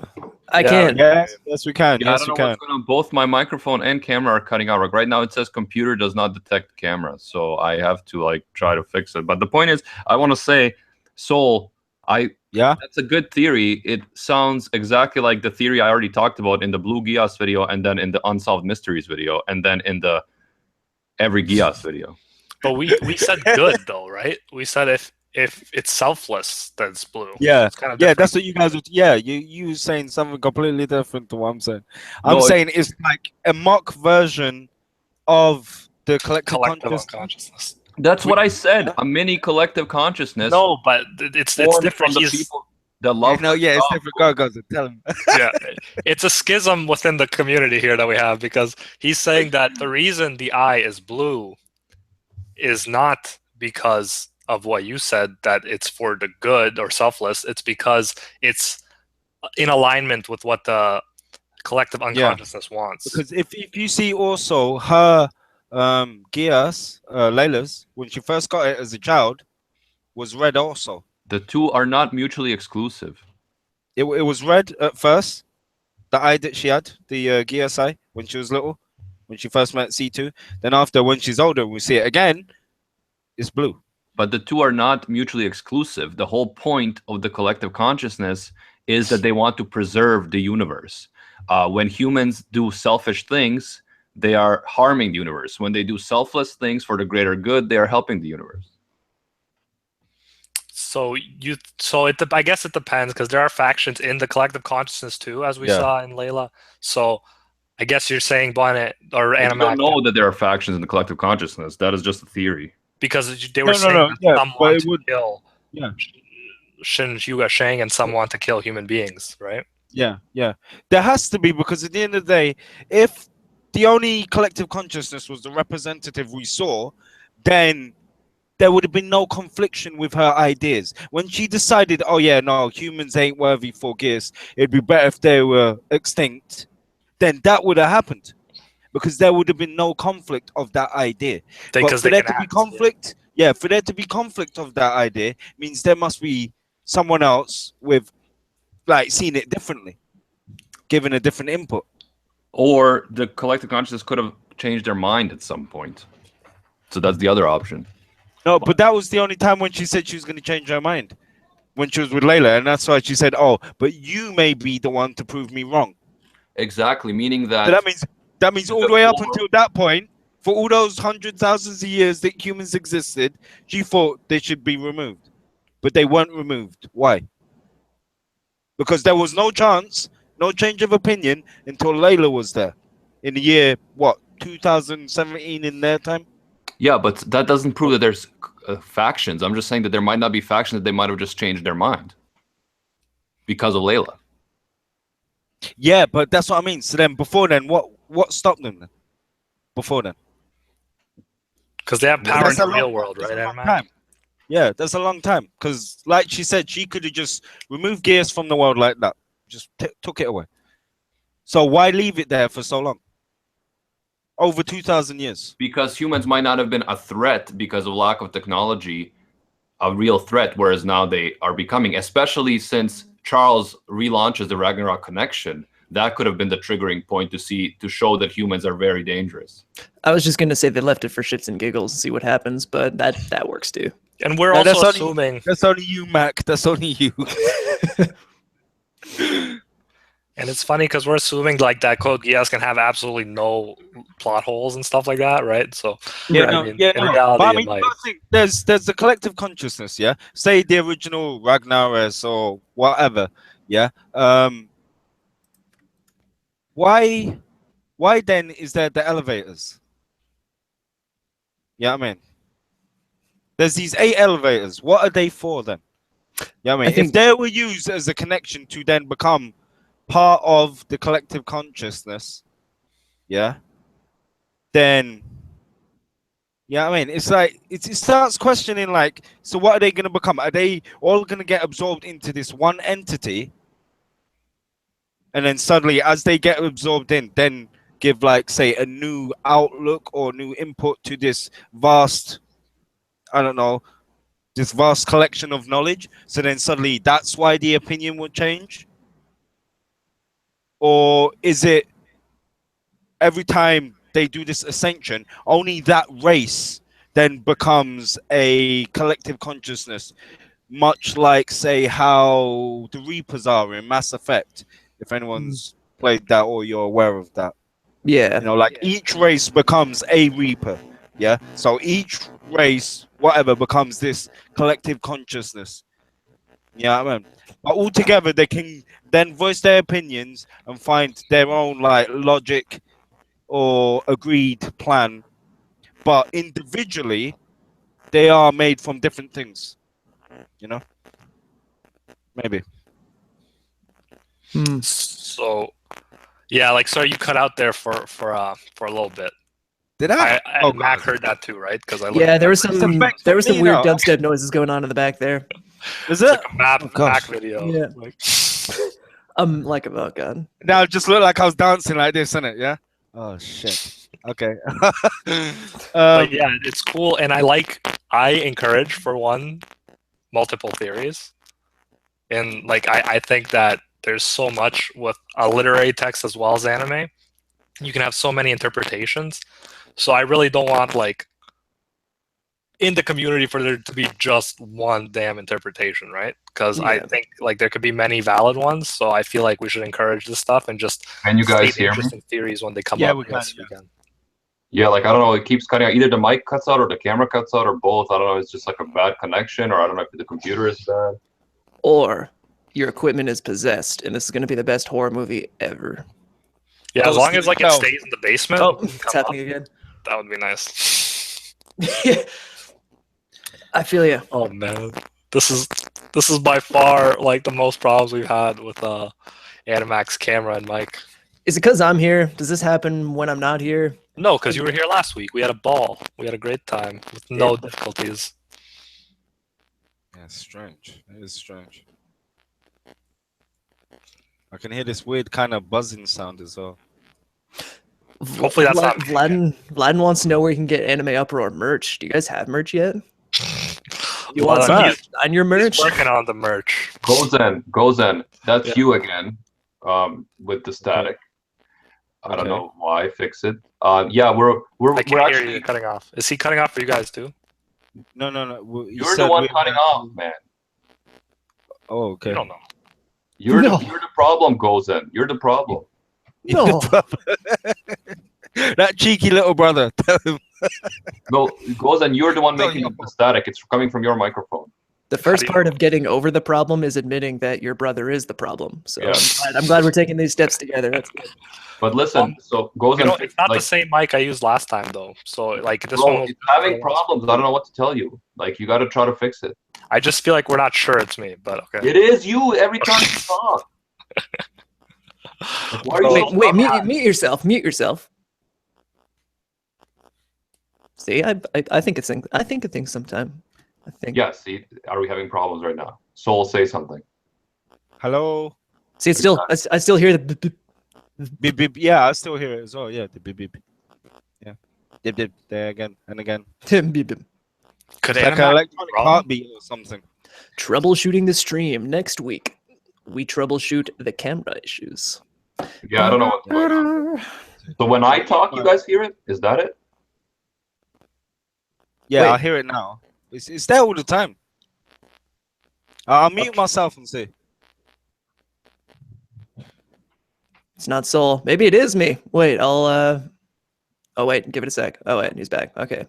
I can. Yes, we can. Yeah, I Yes, don't we know can. what's going on. Both my microphone and camera are cutting out. Like right now, it says computer does not detect camera, so I have to like try to fix it. But the point is, I want to say, Soul, that's a good theory. It sounds exactly like the theory I already talked about in the Blue GEASS video, and then in the Unsolved Mysteries video, and then in the Every GEASS video. But we said good though, right? We said if it's selfless, then it's blue. Yeah, It's kind of yeah, that's what you guys would. Yeah, you were saying something completely different to what I'm saying. I'm No, saying it's like a mock version of the collective collective consciousness. That's what I said. A mini collective consciousness. No, but it's formed different. from the people. The love. No, yeah, it's different. Go, tell him. Yeah, it's a schism within the community here that we have, because he's saying that the reason the eye is blue is not because of what you said, that it's for the good or selfless. It's because it's in alignment with what the collective unconsciousness wants. Because if you see also her GEASS, Leila's, when she first got it as a child, was red also. The two are not mutually exclusive. It was red at first, the eye that she had, the GEASS eye, when she was little, when she first met C2. Then after, when she's older, we see it again, it's blue. But the two are not mutually exclusive. The whole point of the collective consciousness is that they want to preserve the universe. When humans do selfish things, they are harming the universe. When they do selfless things for the greater good, they are helping the universe. So I guess it depends, because there are factions in the collective consciousness too, as we saw in Leila. So I guess you're saying, Bonnet or Animac, I don't know that there are factions in the collective consciousness. That is just a theory. Because they were saying that some want to kill Shin Hyuga Shang and some want to kill human beings, right? Yeah. There has to be, because at the end of the day, if the only collective consciousness was the representative we saw, then there would have been no confliction with her ideas. When she decided, oh yeah, no, humans ain't worthy for GEASS, it'd be better if they were extinct, then that would have happened. Because there would have been no conflict of that idea. But for there to be conflict, for there to be conflict of that idea means there must be someone else with, like, seeing it differently, giving a different input. Or the collective consciousness could have changed their mind at some point. So that's the other option. No, but that was the only time when she said she was going to change her mind, when she was with Leila, and that's why she said, "Oh, but you may be the one to prove me wrong." Exactly, meaning that. So that means all the way up until that point, for all those hundreds, thousands of years that humans existed, she thought they should be removed, but they weren't removed. Why? Because there was no chance, no change of opinion until Leila was there, in the year 2017 in their time. Yeah, but that doesn't prove that there's factions. I'm just saying that there might not be factions, that they might have just changed their mind because of Leila. Yeah, but that's what I mean. So then, before then, what stopped them then? Before then? Because they have power in the real world, right? Yeah, that's a long time. Because, like she said, she could have just removed GEASS from the world like that. Just took it away. So why leave it there for so long? Over 2,000 years. Because humans might not have been a threat because of lack of technology, a real threat, whereas now they are becoming, especially since Charles relaunches the Ragnarok connection. That could have been the triggering point to show that humans are very dangerous. I was just gonna say they left it for shits and giggles and see what happens, but that works too. And we're also assuming that's only you, Mac. That's only you. And it's funny because we're assuming like that Code Geass can have absolutely no plot holes and stuff like that, right? So in reality, there's the collective consciousness, yeah. Say the original Ragnaros or whatever, yeah. Why then is there the elevators? Yeah, I mean, there's these 8 elevators. What are they for then? Yeah, I mean, if they were used as a connection to then become part of the collective consciousness, yeah, then I mean, it's like it starts questioning, like, so what are they going to become? Are they all going to get absorbed into this one entity, and then suddenly, as they get absorbed in, then give, like, say, a new outlook or new input to this vast, I don't know, this vast collection of knowledge? So then suddenly that's why the opinion would change? Or is it every time they do this ascension, only that race then becomes a collective consciousness, much like, say, how the Reapers are in Mass Effect, if anyone's played that or you're aware of that. Yeah. You know, like each race becomes a Reaper. Yeah. So each race, whatever, becomes this collective consciousness. Yeah, I mean, but all together they can then voice their opinions and find their own, like, logic or agreed plan. But individually, they are made from different things. You know? Maybe. So, yeah, like sorry, you cut out there for a little bit. Did I? Mac heard that too, right? Because Yeah, there was some effects there for was some me weird now. dubstep noises going on in the back there. Is It's it? like a Mac gosh. video. Yeah. Like, Like oh god. Now it just looked like I was dancing like this, innit? Yeah. Oh shit. Okay. but yeah, it's cool, and I encourage for one multiple theories, and like I think that there's so much with a literary text as well as anime. You can have so many interpretations. So I really don't want like in the community for there to be just one damn interpretation, right? Because I think like there could be many valid ones. So I feel like we should encourage this stuff and just Can you guys state hear me? interesting theories when they come Yeah, up. we can, Yes, yeah. we can. Yeah, like I don't know, it keeps cutting out. Either the mic cuts out or the camera cuts out or both. I don't know. It's just like a bad connection, or I don't know if the computer is bad. Or your equipment is possessed, and this is going to be the best horror movie ever. Yeah, as Oh, long as like it no. stays in the basement, Oh, it can it's come happening up, again. that would be nice. I feel you. Oh man, this is by far like the most problems we've had with Animax camera and mic. Is it because I'm here? Does this happen when I'm not here? No, because you were here last week. We had a ball. We had a great time with no difficulties. Yeah, strange. It is strange. I can hear this weird kind of buzzing sound as well. Hopefully that's not me. Vladen wants to know where you can get Anime Uproar merch. Do you guys have merch yet? You want Vladen, some he's- on your merch? He's working on the merch. Gozen. That's Yeah. you again. With the static. I don't know why. Fix it. Yeah, we're I can't hear actually. you cutting off. Is he cutting off for you guys too? No. You're the one cutting off, man. Oh, okay. You don't know. You're No. the problem, Gozen. You're the problem. No. That cheeky little brother. Tell him. No, Gozen, you're the one No, making no. the static. It's coming from your microphone. The first do you part know? of getting over the problem is admitting that your brother is the problem. So Yeah. I'm glad we're taking these steps together. That's good. But listen, so Gozen, You know, it's not like, the same mic I used last time though. So like this bro, one was it's having problems. I don't know what to tell you. Like, you got to try to fix it. I just feel like we're not sure it's me, but okay. It is you every time you talk. Like, why are you so Wait, stubborn? mute yourself. Mute yourself. See, I think it's I think a thing sometime. I think. Yeah, see, are we having problems right now? Soul, say something. Hello. See, it's still I still hear the beep, beep. Beep beep. Yeah, I still hear it as well. Yeah, the beep beep. Yeah. Dip dip. There again and again. Beep, beep. Could It's like an Animax electronic be wrong? heartbeat or something. Troubleshooting the stream next week. We troubleshoot the camera issues. Yeah, I don't know what's going on. So when I talk, you guys hear it? Is that it? Yeah, Wait. I hear it now. It's there all the time. I'll mute myself and see. It's not Soul. Maybe it is me. Wait, I'll oh wait, give it a sec. Oh wait, he's back. Okay.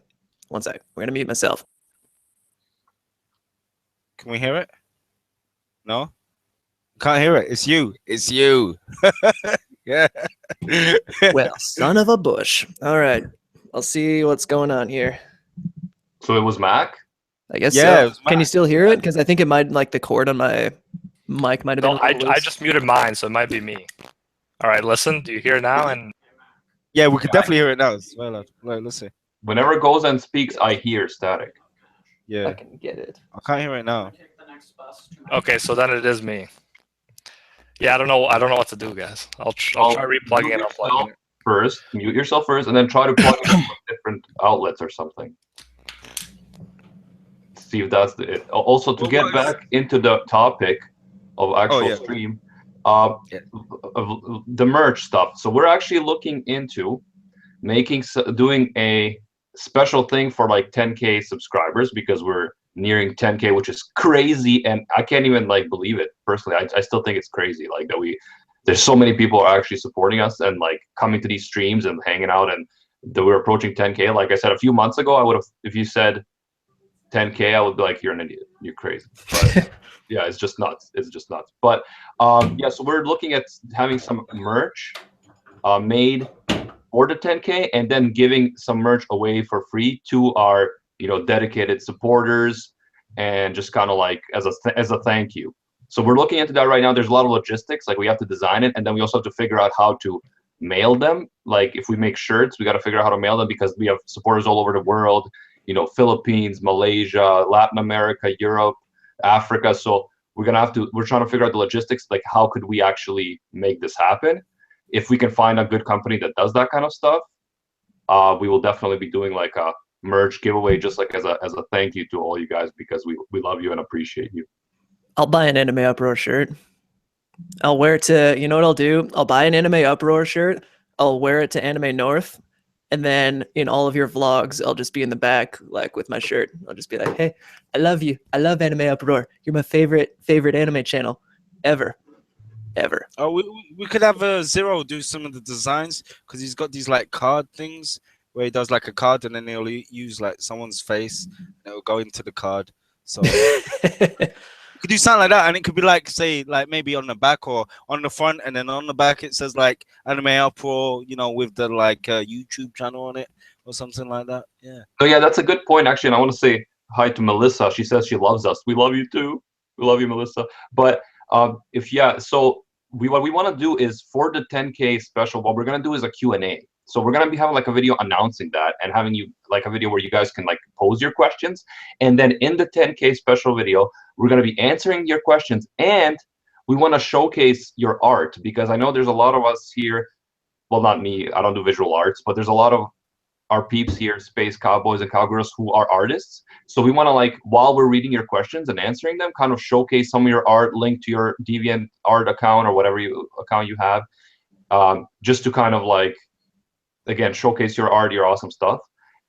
One sec. We're gonna mute myself. Can we hear it? No? Can't hear it. It's you. It's you. Yeah. Well, son of a bush. All right. I'll see what's going on here. So it was Mac? I guess Yeah, it so. was Can you mine. still hear it? Because I think it might like the cord on my mic might have been No, a little I loose. just muted mine, so it might be me. All right, listen. Do you hear now? And Yeah, we can definitely hear it now. It's well, let's see. Whenever Gozen speaks, I hear static. Yeah, I can get it. I can't hear it now. okay, so then it is me. Yeah, I don't know what to do, guys. I'll try replugging mute and unplugging it. First, mute yourself first, and then try to plug it in from different outlets or something. See if that's it. Also, to Well, get what is- back into the topic of actual yeah. stream, Yeah. of the merch stuff. So we're actually looking into doing a special thing for like 10K subscribers, because we're nearing 10K, which is crazy, and I can't even like believe it personally. I still think it's crazy, like that there's so many people are actually supporting us and like coming to these streams and hanging out, and that we're approaching 10K. Like I said a few months ago, I would have, if you said 10K, I would be like, you're an idiot, you're crazy. But yeah, it's just nuts. It's just nuts. But yeah, so we're looking at having some merch made for the 10K, and then giving some merch away for free to our dedicated supporters, and just kind of like as a thank you. So we're looking into that right now. There's a lot of logistics, like we have to design it, and then we also have to figure out how to mail them. Like if we make shirts, we got to figure out how to mail them because we have supporters all over the world, you know, Philippines, Malaysia, Latin America, Europe, Africa. So we're trying to figure out the logistics, like how could we actually make this happen? If we can find a good company that does that kind of stuff, we will definitely be doing like a merch giveaway, just like as a thank you to all you guys, because we love you and appreciate you. I'll buy an Anime Uproar shirt. I'll wear it to, you know what I'll do? I'll buy an Anime Uproar shirt. I'll wear it to Anime North. And then in all of your vlogs, I'll just be in the back, like with my shirt. I'll just be like, hey, I love you. I love Anime Uproar. You're my favorite anime channel ever. Oh, we could have Zero do some of the designs, because he's got these like card things where he does like a card and then he'll use like someone's face and it'll go into the card. So you could do something like that, and it could be like, say, like maybe on the back or on the front, and then on the back it says like Anime Uproar, you know, with the like YouTube channel on it or something like that. Yeah. So yeah, that's a good point actually, and I want to say hi to Melissa. She says she loves us. We love you too. We love you, Melissa. But so what we want to do is for the 10K special, what we're gonna do is a Q&A. So we're gonna be having like a video announcing that and having you like a video where you guys can like pose your questions, and then in the 10K special video, we're gonna be answering your questions, and we want to showcase your art, because I know there's a lot of us here. Well, not me. I don't do visual arts, but there's a lot of our peeps here, space cowboys and cowgirls, who are artists. So we want to, like, while we're reading your questions and answering them, kind of showcase some of your art, link to your DeviantArt account or whatever account you have, just to kind of like, again, showcase your art, your awesome stuff.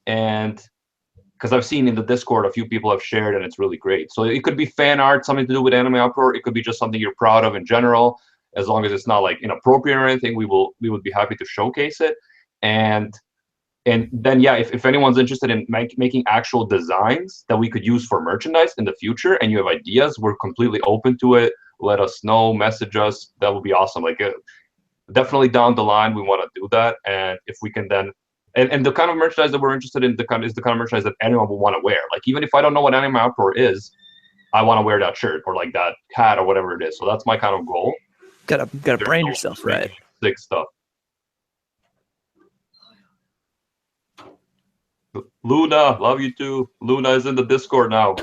And because I've seen in the Discord a few people have shared, and it's really great. So it could be fan art, something to do with Anime Uproar. It could be just something you're proud of in general. As long as it's not like inappropriate or anything, we would be happy to showcase it. And then, yeah, if anyone's interested in making actual designs that we could use for merchandise in the future, and you have ideas, we're completely open to it. Let us know, message us. That would be awesome. Like, definitely down the line, we want to do that. And if we can then, and the kind of merchandise that we're interested in is the kind of merchandise that anyone will want to wear. Like, even if I don't know what Anime Uproar is, I want to wear that shirt or like that hat or whatever it is. So that's my kind of goal. Gotta brand yourself right. Sick stuff. Luna, love you too. Luna is in the Discord now.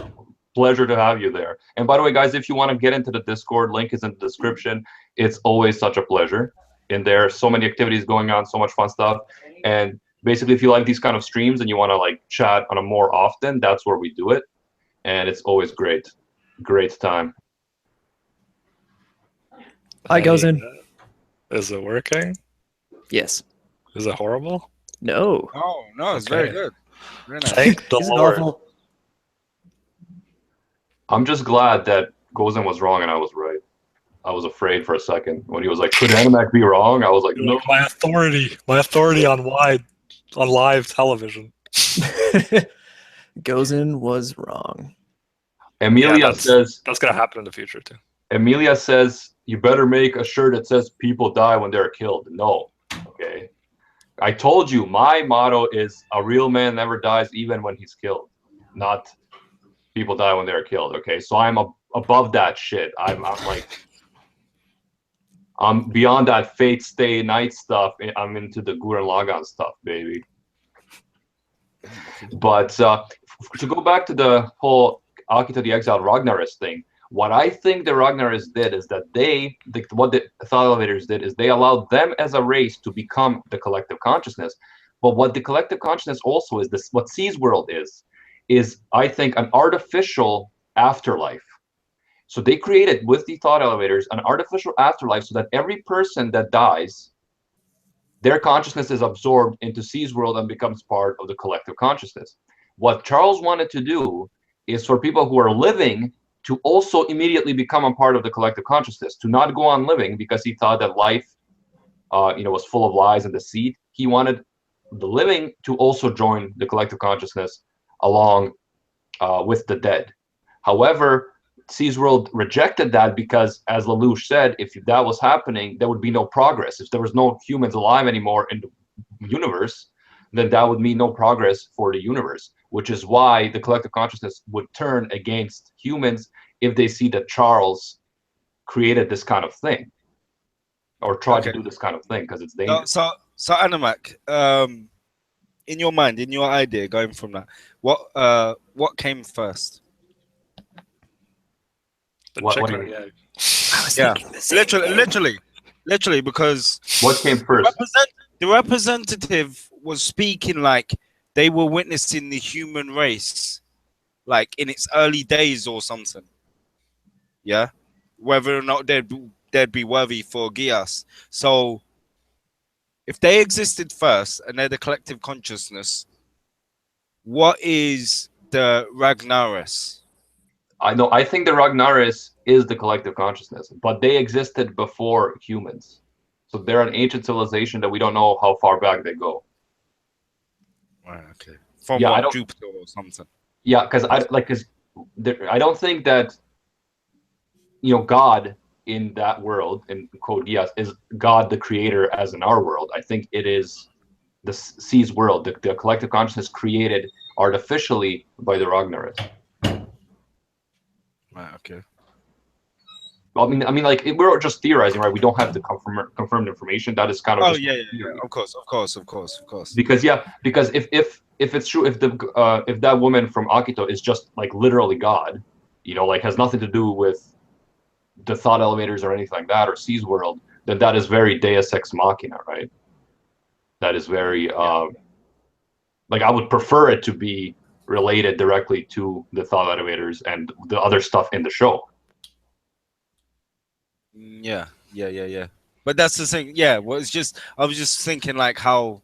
Pleasure to have you there. And by the way, guys, if you want to get into the Discord, link is in the description. It's always such a pleasure in there. So many activities going on, so much fun stuff. And basically, if you like these kind of streams and you want to like chat on a more often, that's where we do it. And it's always great. Great time. Hi, goes in. Is it working? Yes. Is it horrible? No. Oh, no, it's very good. Very nice. Thank the Isn't Lord. awful. I'm just glad that Gozen was wrong and I was right. I was afraid for a second when he was like, could Animac be wrong? I was like, no. My authority on live television. Gozen was wrong. Emilia says that's gonna happen in the future too. Emilia says you better make a shirt that says people die when they're killed. No. Okay. I told you my motto is a real man never dies even when he's killed. Not people die when they're killed. Okay. So I'm above that shit. I'm beyond that fate stay night stuff. I'm into the Gurren Lagann stuff, baby. But to go back to the whole Akito the Exile Ragnaris thing, what I think the Ragnaris did is that what the Thought Elevators did is they allowed them as a race to become the collective consciousness. But what the collective consciousness also is, this what C's world is I think an artificial afterlife. So they created with the Thought Elevators an artificial afterlife so that every person that dies, their consciousness is absorbed into C's world and becomes part of the collective consciousness. What Charles wanted to do is for people who are living to also immediately become a part of the collective consciousness, to not go on living because he thought that life was full of lies and deceit. He wanted the living to also join the collective consciousness along with the dead. However, C's world rejected that because, as Lelouch said, if that was happening, there would be no progress. If there was no humans alive anymore in the universe, then that would mean no progress for the universe, which is why the collective consciousness would turn against humans if they see that Charles created this kind of thing, or tried to do this kind of thing because it's dangerous. So Animac, in your mind, in your idea, going from that, what came first? The What chicken do or you- the egg? I was thinking the same thing. Literally, because What came first? the representative was speaking like they were witnessing the human race, like in its early days or something. Yeah, whether or not they'd be worthy for Geass. So, if they existed first and they're the collective consciousness, what is the Ragnaros? I think the Ragnaros is the collective consciousness, but they existed before humans. So they're an ancient civilization that we don't know how far back they go. Right, okay. From Yeah, what, Jupiter or something? Yeah, because I don't think that God in that world in Code Geass is God the creator as in our world. I think it is the C's world, the collective consciousness created artificially by the Ragnaros. Right, okay. I mean, like we're just theorizing, right? We don't have the confirmed information. That is kind of just yeah. Of course. Because if it's true, if that woman from Akito is just like literally God, like has nothing to do with the thought elevators or anything like that, or C's world, then that is very Deus Ex Machina, right? That is very like I would prefer it to be related directly to the thought elevators and the other stuff in the show. Yeah. But that's the thing. Yeah, well, it's just I was just thinking like how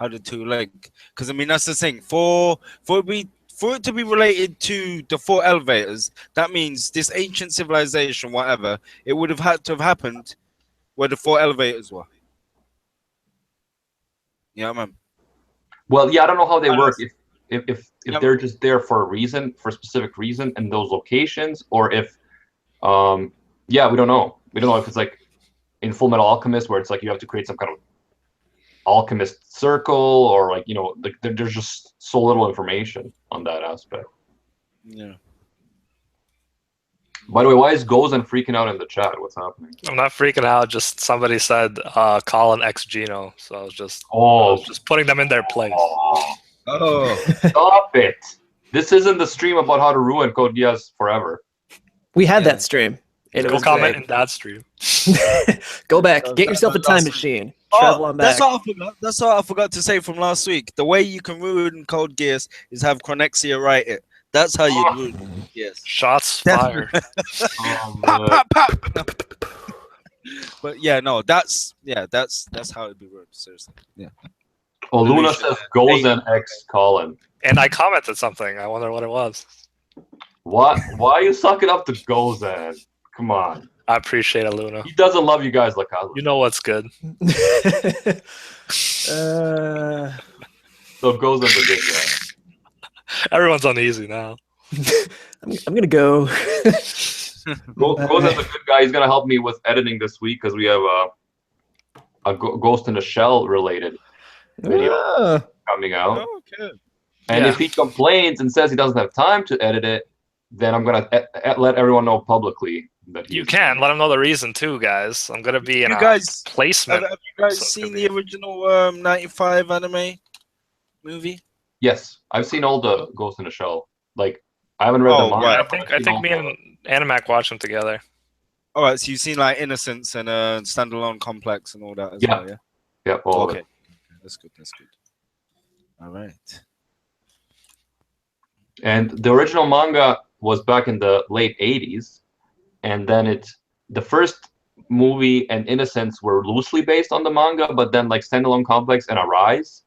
the two link, because I mean that's the thing. For it to be related to the 4 elevators, that means this ancient civilization, whatever, it would have had to have happened where the 4 elevators were. Yeah, man. Well, yeah, I don't know how they work. If they're just there for a reason, for a specific reason, in those locations, or if, yeah, we don't know. We don't know if it's like in Full Metal Alchemist, where it's like you have to create some kind of alchemist circle, or like like there's just so little information on that aspect. Yeah. By the way, why is Gozen freaking out in the chat? What's happening? I'm not freaking out. Just somebody said call an ex Gino, so I was just putting them in their place. Oh, stop it! This isn't the stream about how to ruin Code Geass forever. We had that stream. And Go comment in that stream. Go back. Get yourself a time machine. Travel on back. That's what I forgot to say from last week. The way you can ruin Code Geass is have Chronexia write it. That's how you ruin it. Yes. Shots fired. Pop. But yeah, no, that's how it'd be ruined. Seriously. Yeah. Oh, Luna says Gozen X Colin. And I commented something. I wonder what it was. What? Why are you sucking up to Gozen? Come on. I appreciate it, Luna. He doesn't love you guys like I love. You know what's good. So Gozen's a good guy. Everyone's uneasy now. I'm gonna go. Gozen's a good guy. He's gonna help me with editing this week because we have a Ghost in the Shell related video coming out. Oh, okay. And if he complains and says he doesn't have time to edit it, then I'm gonna let everyone know publicly that you can let them know the reason too, guys. I'm gonna be in a placement. Have you guys seen the original 95 anime movie? Yes, I've seen all the Ghost in the Shell. Like I haven't read the manga. Right. I think me and Animac watched them together. All right, so you've seen like Innocence and Standalone Complex and all that as well, yeah? Yeah. Okay. That's good. All right. And the original manga was back in the late 80s, and then the first movie and Innocence were loosely based on the manga, but then like Standalone Complex and Arise,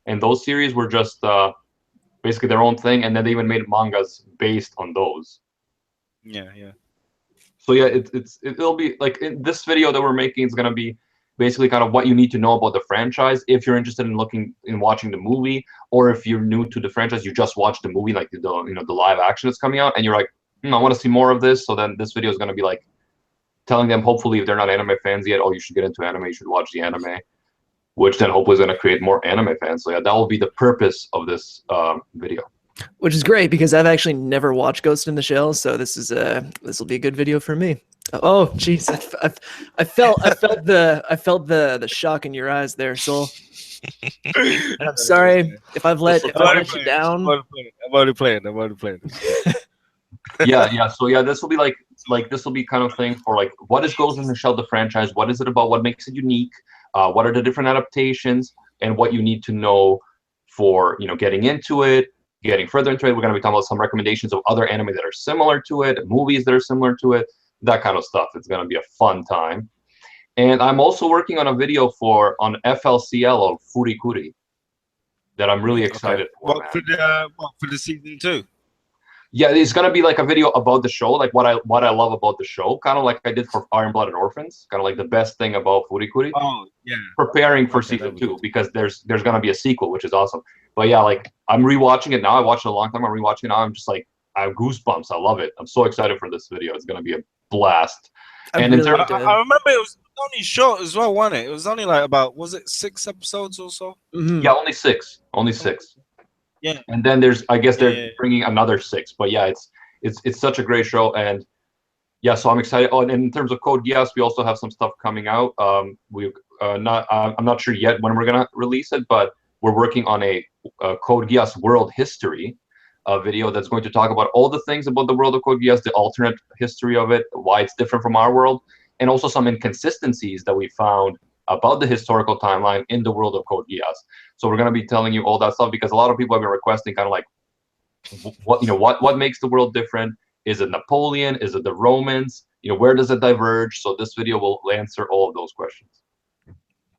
and those series were just basically their own thing, and then they even made mangas based on those. Yeah. So yeah, it'll be like in this video that we're making is gonna be basically kind of what you need to know about the franchise if you're interested in watching the movie, or if you're new to the franchise, you just watched the movie, like the live action that's coming out, and you're like, I want to see more of this. So then this video is going to be like telling them, hopefully, if they're not anime fans yet, oh, you should get into anime, you should watch the anime, which then hopefully is going to create more anime fans. So yeah, that will be the purpose of this video. Which is great because I've actually never watched Ghost in the Shell, so this will be a good video for me. Oh, jeez, I felt the shock in your eyes there, Soul. And I'm sorry if I've let you down. I'm already playing. Yeah. So yeah, this will be this will be kind of thing for like what is Ghost in the Shell, the franchise, what is it about, what makes it unique, what are the different adaptations, and what you need to know for getting into it, getting further into it. We're going to be talking about some recommendations of other anime that are similar to it, movies that are similar to it, that kind of stuff. It's going to be a fun time. And I'm also working on a video on FLCL of Furikuri that I'm really excited for. What for the season 2? Yeah, it's gonna be like a video about the show, like what I love about the show, kind of like I did for Iron Blooded Orphans, kind of like the best thing about Furikuri. Oh yeah. Preparing for season 2 because there's gonna be a sequel, which is awesome. But yeah, like I'm rewatching it now. I watched it a long time. I'm rewatching it now. I'm just like I have goosebumps. I love it. I'm so excited for this video. It's gonna be a blast. I remember it was only short as well, wasn't it? It was only like about, was it 6 episodes or so? Mm-hmm. Yeah, only 6. Only 6. Yeah. And then I guess they're bringing another 6. But yeah, it's such a great show, and yeah, so I'm excited. Oh, and in terms of Code Geass, we also have some stuff coming out. I'm not sure yet when we're gonna release it, but we're working on a Code Geass world history video that's going to talk about all the things about the world of Code Geass, the alternate history of it, why it's different from our world, and also some inconsistencies that we found about the historical timeline in the world of Code Geass. So we're going to be telling you all that stuff because a lot of people have been requesting kind of like what makes the world different. Is it Napoleon? Is it the Romans? Where does it diverge? So this video will answer all of those questions.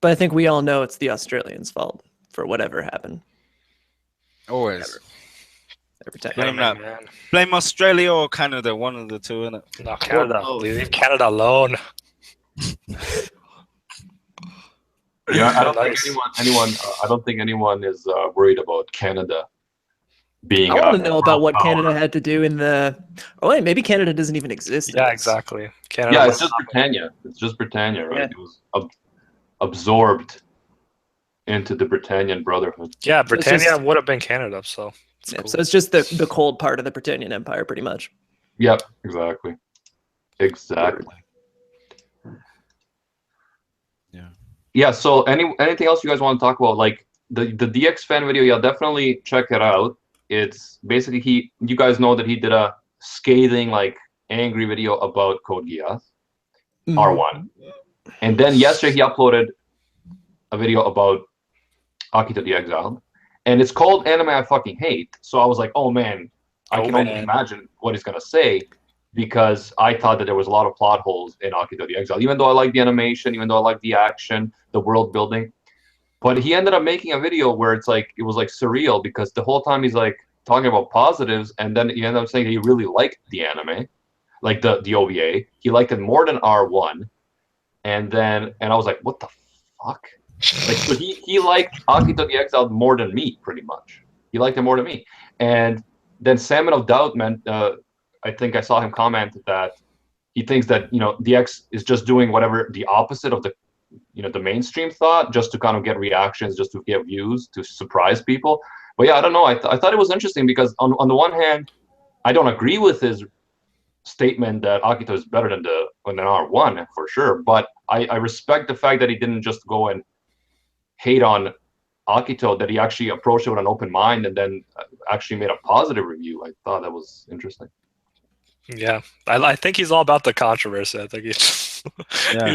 But I think we all know it's the Australians' fault for whatever happened. Always. Every time. Blame Australia or Canada, one of the two, innit? No, Canada. Leave Canada alone. Yeah, I don't think anyone is worried about Canada being. I want to know about what Canada had to do in the. Oh wait, maybe Canada doesn't even exist. Yeah, exactly. Canada. Yeah, it's just Britannia. It's just Britannia, right? Yeah. It was absorbed into the Britannian Brotherhood. Yeah, Britannia would have been Canada, so. Cool. So it's just the cold part of the Britannian Empire, pretty much. Yep, exactly. Yeah. So anything else you guys want to talk about? Like the DX fan video, yeah, definitely check it out. It's basically you guys know that he did a scathing, like angry video about Code Geass R1, and then yesterday he uploaded a video about Akito the Exile. And it's called Anime I Fucking Hate. So I was like, oh man, I can only imagine what he's going to say, because I thought that there was a lot of plot holes in Akito the Exile, even though I like the animation, even though I like the action, the world building. But he ended up making a video where it was like surreal, because the whole time he's like talking about positives, and then he ended up saying he really liked the anime, like the OVA. He liked it more than R1. And I was like, what the fuck? Like, so he liked Akito the Exile more than me, pretty much. He liked it more than me. And then Salmon of Doubt I think I saw him comment that he thinks that DX is just doing whatever the opposite of the the mainstream thought, just to kind of get reactions, just to get views, to surprise people. But yeah, I don't know. I thought it was interesting because on the one hand, I don't agree with his statement that Akito is better than R1 for sure. But I respect the fact that he didn't just go and hate on Akito, that he actually approached it with an open mind and then actually made a positive review. I thought that was interesting. Yeah, I think he's all about the controversy. I think he's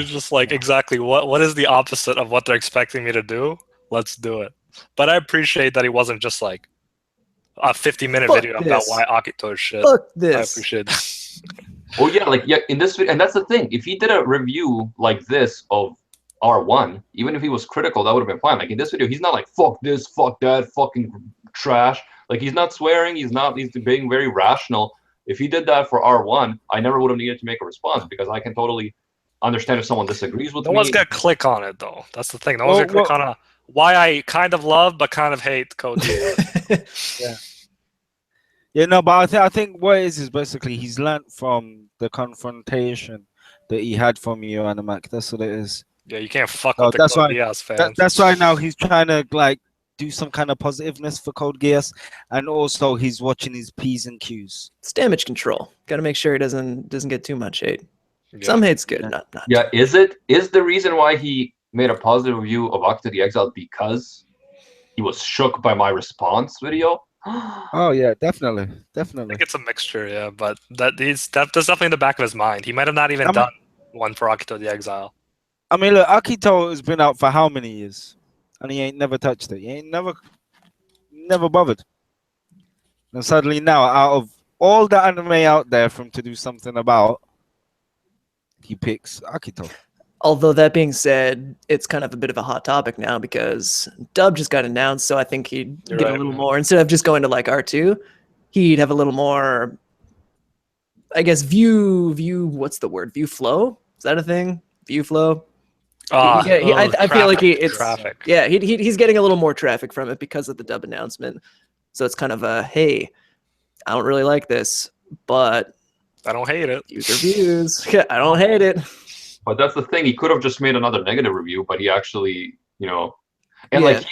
just like, exactly what is the opposite of what they're expecting me to do? Let's do it. But I appreciate that he wasn't just like a 50-minute video about why Akito is shit. Fuck this. I appreciate that. Oh yeah, in this video, and that's the thing. If he did a review like this of R1, even if he was critical, that would have been fine. Like in this video, he's not like fuck this, fuck that, fucking trash. Like he's not swearing. He's being very rational. If he did that for R1, I never would have needed to make a response, because I can totally understand if someone disagrees with me. No one's gonna click on it though. That's the thing. No one's gonna click on why I kind of love but kind of hate Code Geass. No, but I think what it is basically he's learned from the confrontation that he had from you, Animac. That's what it is. Yeah, you can't fuck with the Code Geass fans. That's why now he's trying to like do some kind of positiveness for Code Geass, and also he's watching his P's and Q's. It's damage control. Got to make sure he doesn't get too much hate. Some hate's good. Not Yeah, is the reason why he made a positive review of Akito the Exile because he was shook by my response video? Oh yeah, definitely. I think it's a mixture, yeah, but that's definitely in the back of his mind. He might have not even done one for Akito the Exile. I mean, look, Akito has been out for how many years, and he ain't never touched it. He ain't never bothered. And suddenly now, out of all the anime out there for him to do something about, he picks Akito. Although that being said, it's kind of a bit of a hot topic now because Dub just got announced, so I think he'd get a little more. Instead of just going to like R2, he'd have a little more, I guess, what's the word? View flow? Is that a thing? View flow? I feel like it's traffic. Yeah, he's getting a little more traffic from it because of the Dub announcement. So it's kind of a, hey, I don't really like this, but I don't hate it. User views. Yeah, I don't hate it. But that's the thing. He could have just made another negative review, but he actually, and like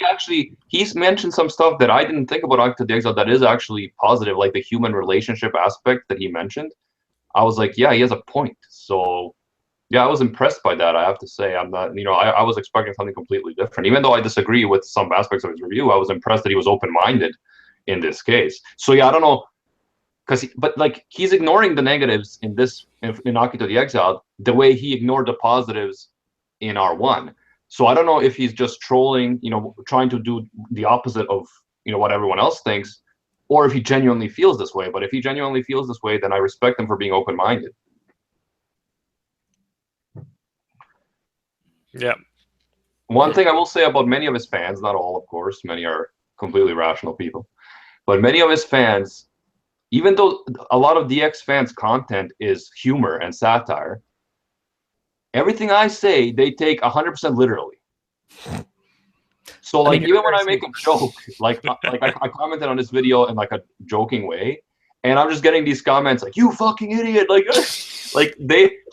he's mentioned some stuff that I didn't think about Akito the Exile that is actually positive, like the human relationship aspect that he mentioned. I was like, yeah, he has a point. So yeah, I was impressed by that. I have to say, I'm not, I was expecting something completely different. Even though I disagree with some aspects of his review, I was impressed that he was open-minded in this case. So yeah, I don't know. But like he's ignoring the negatives in Akito the Exile the way he ignored the positives in R1. So I don't know if he's just trolling, trying to do the opposite of what everyone else thinks, or if he genuinely feels this way. But if he genuinely feels this way, then I respect him for being open-minded. Yeah. One thing I will say about many of his fans, not all, of course, many are completely rational people, but many of his fans, even though a lot of DX fans' content is humor and satire, everything I say, they take 100% literally. So, like, even when I make a joke, like I commented on this video in, like, a joking way, and I'm just getting these comments like, you fucking idiot! Like,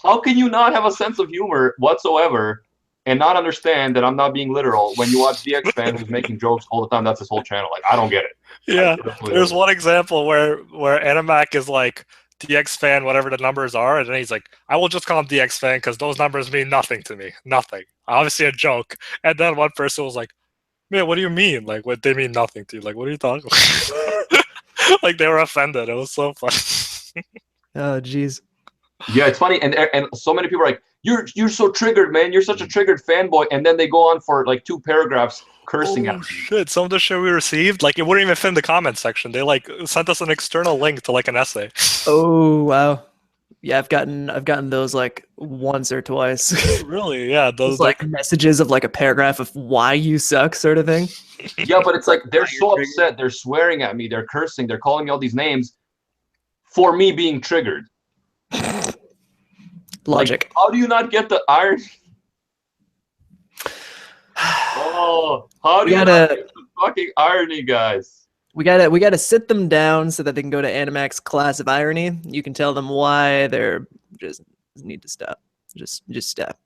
how can you not have a sense of humor whatsoever and not understand that I'm not being literal when you watch DX fan who's making jokes all the time? That's his whole channel. Like, I don't get it. Yeah, there's one example where Animac is like, DX fan, whatever the numbers are, and then he's like, I will just call him DX fan because those numbers mean nothing to me. Nothing. Obviously a joke. And then one person was like, man, what do you mean? Like, what they mean nothing to you? Like, what are you talking about? Like, they were offended. It was so funny. Oh, jeez. Yeah, it's funny, and so many people are like, you're so triggered, man. You're such a triggered fanboy, and then they go on for like 2 paragraphs cursing at me. Shit, some of the shit we received, like, it wouldn't even fit in the comment section. They like sent us an external link to like an essay. Oh wow. Yeah, I've gotten those like once or twice. Really? Yeah, those like messages of like a paragraph of why you suck sort of thing. Yeah, but it's like they're so upset, they're swearing at me, they're cursing, they're calling me all these names for me being triggered. Logic. Like, how do you not get the irony? Oh, how do you not get the fucking irony, guys? We gotta sit them down so that they can go to Animac's class of irony. You can tell them why they're just need to stop. Just stop.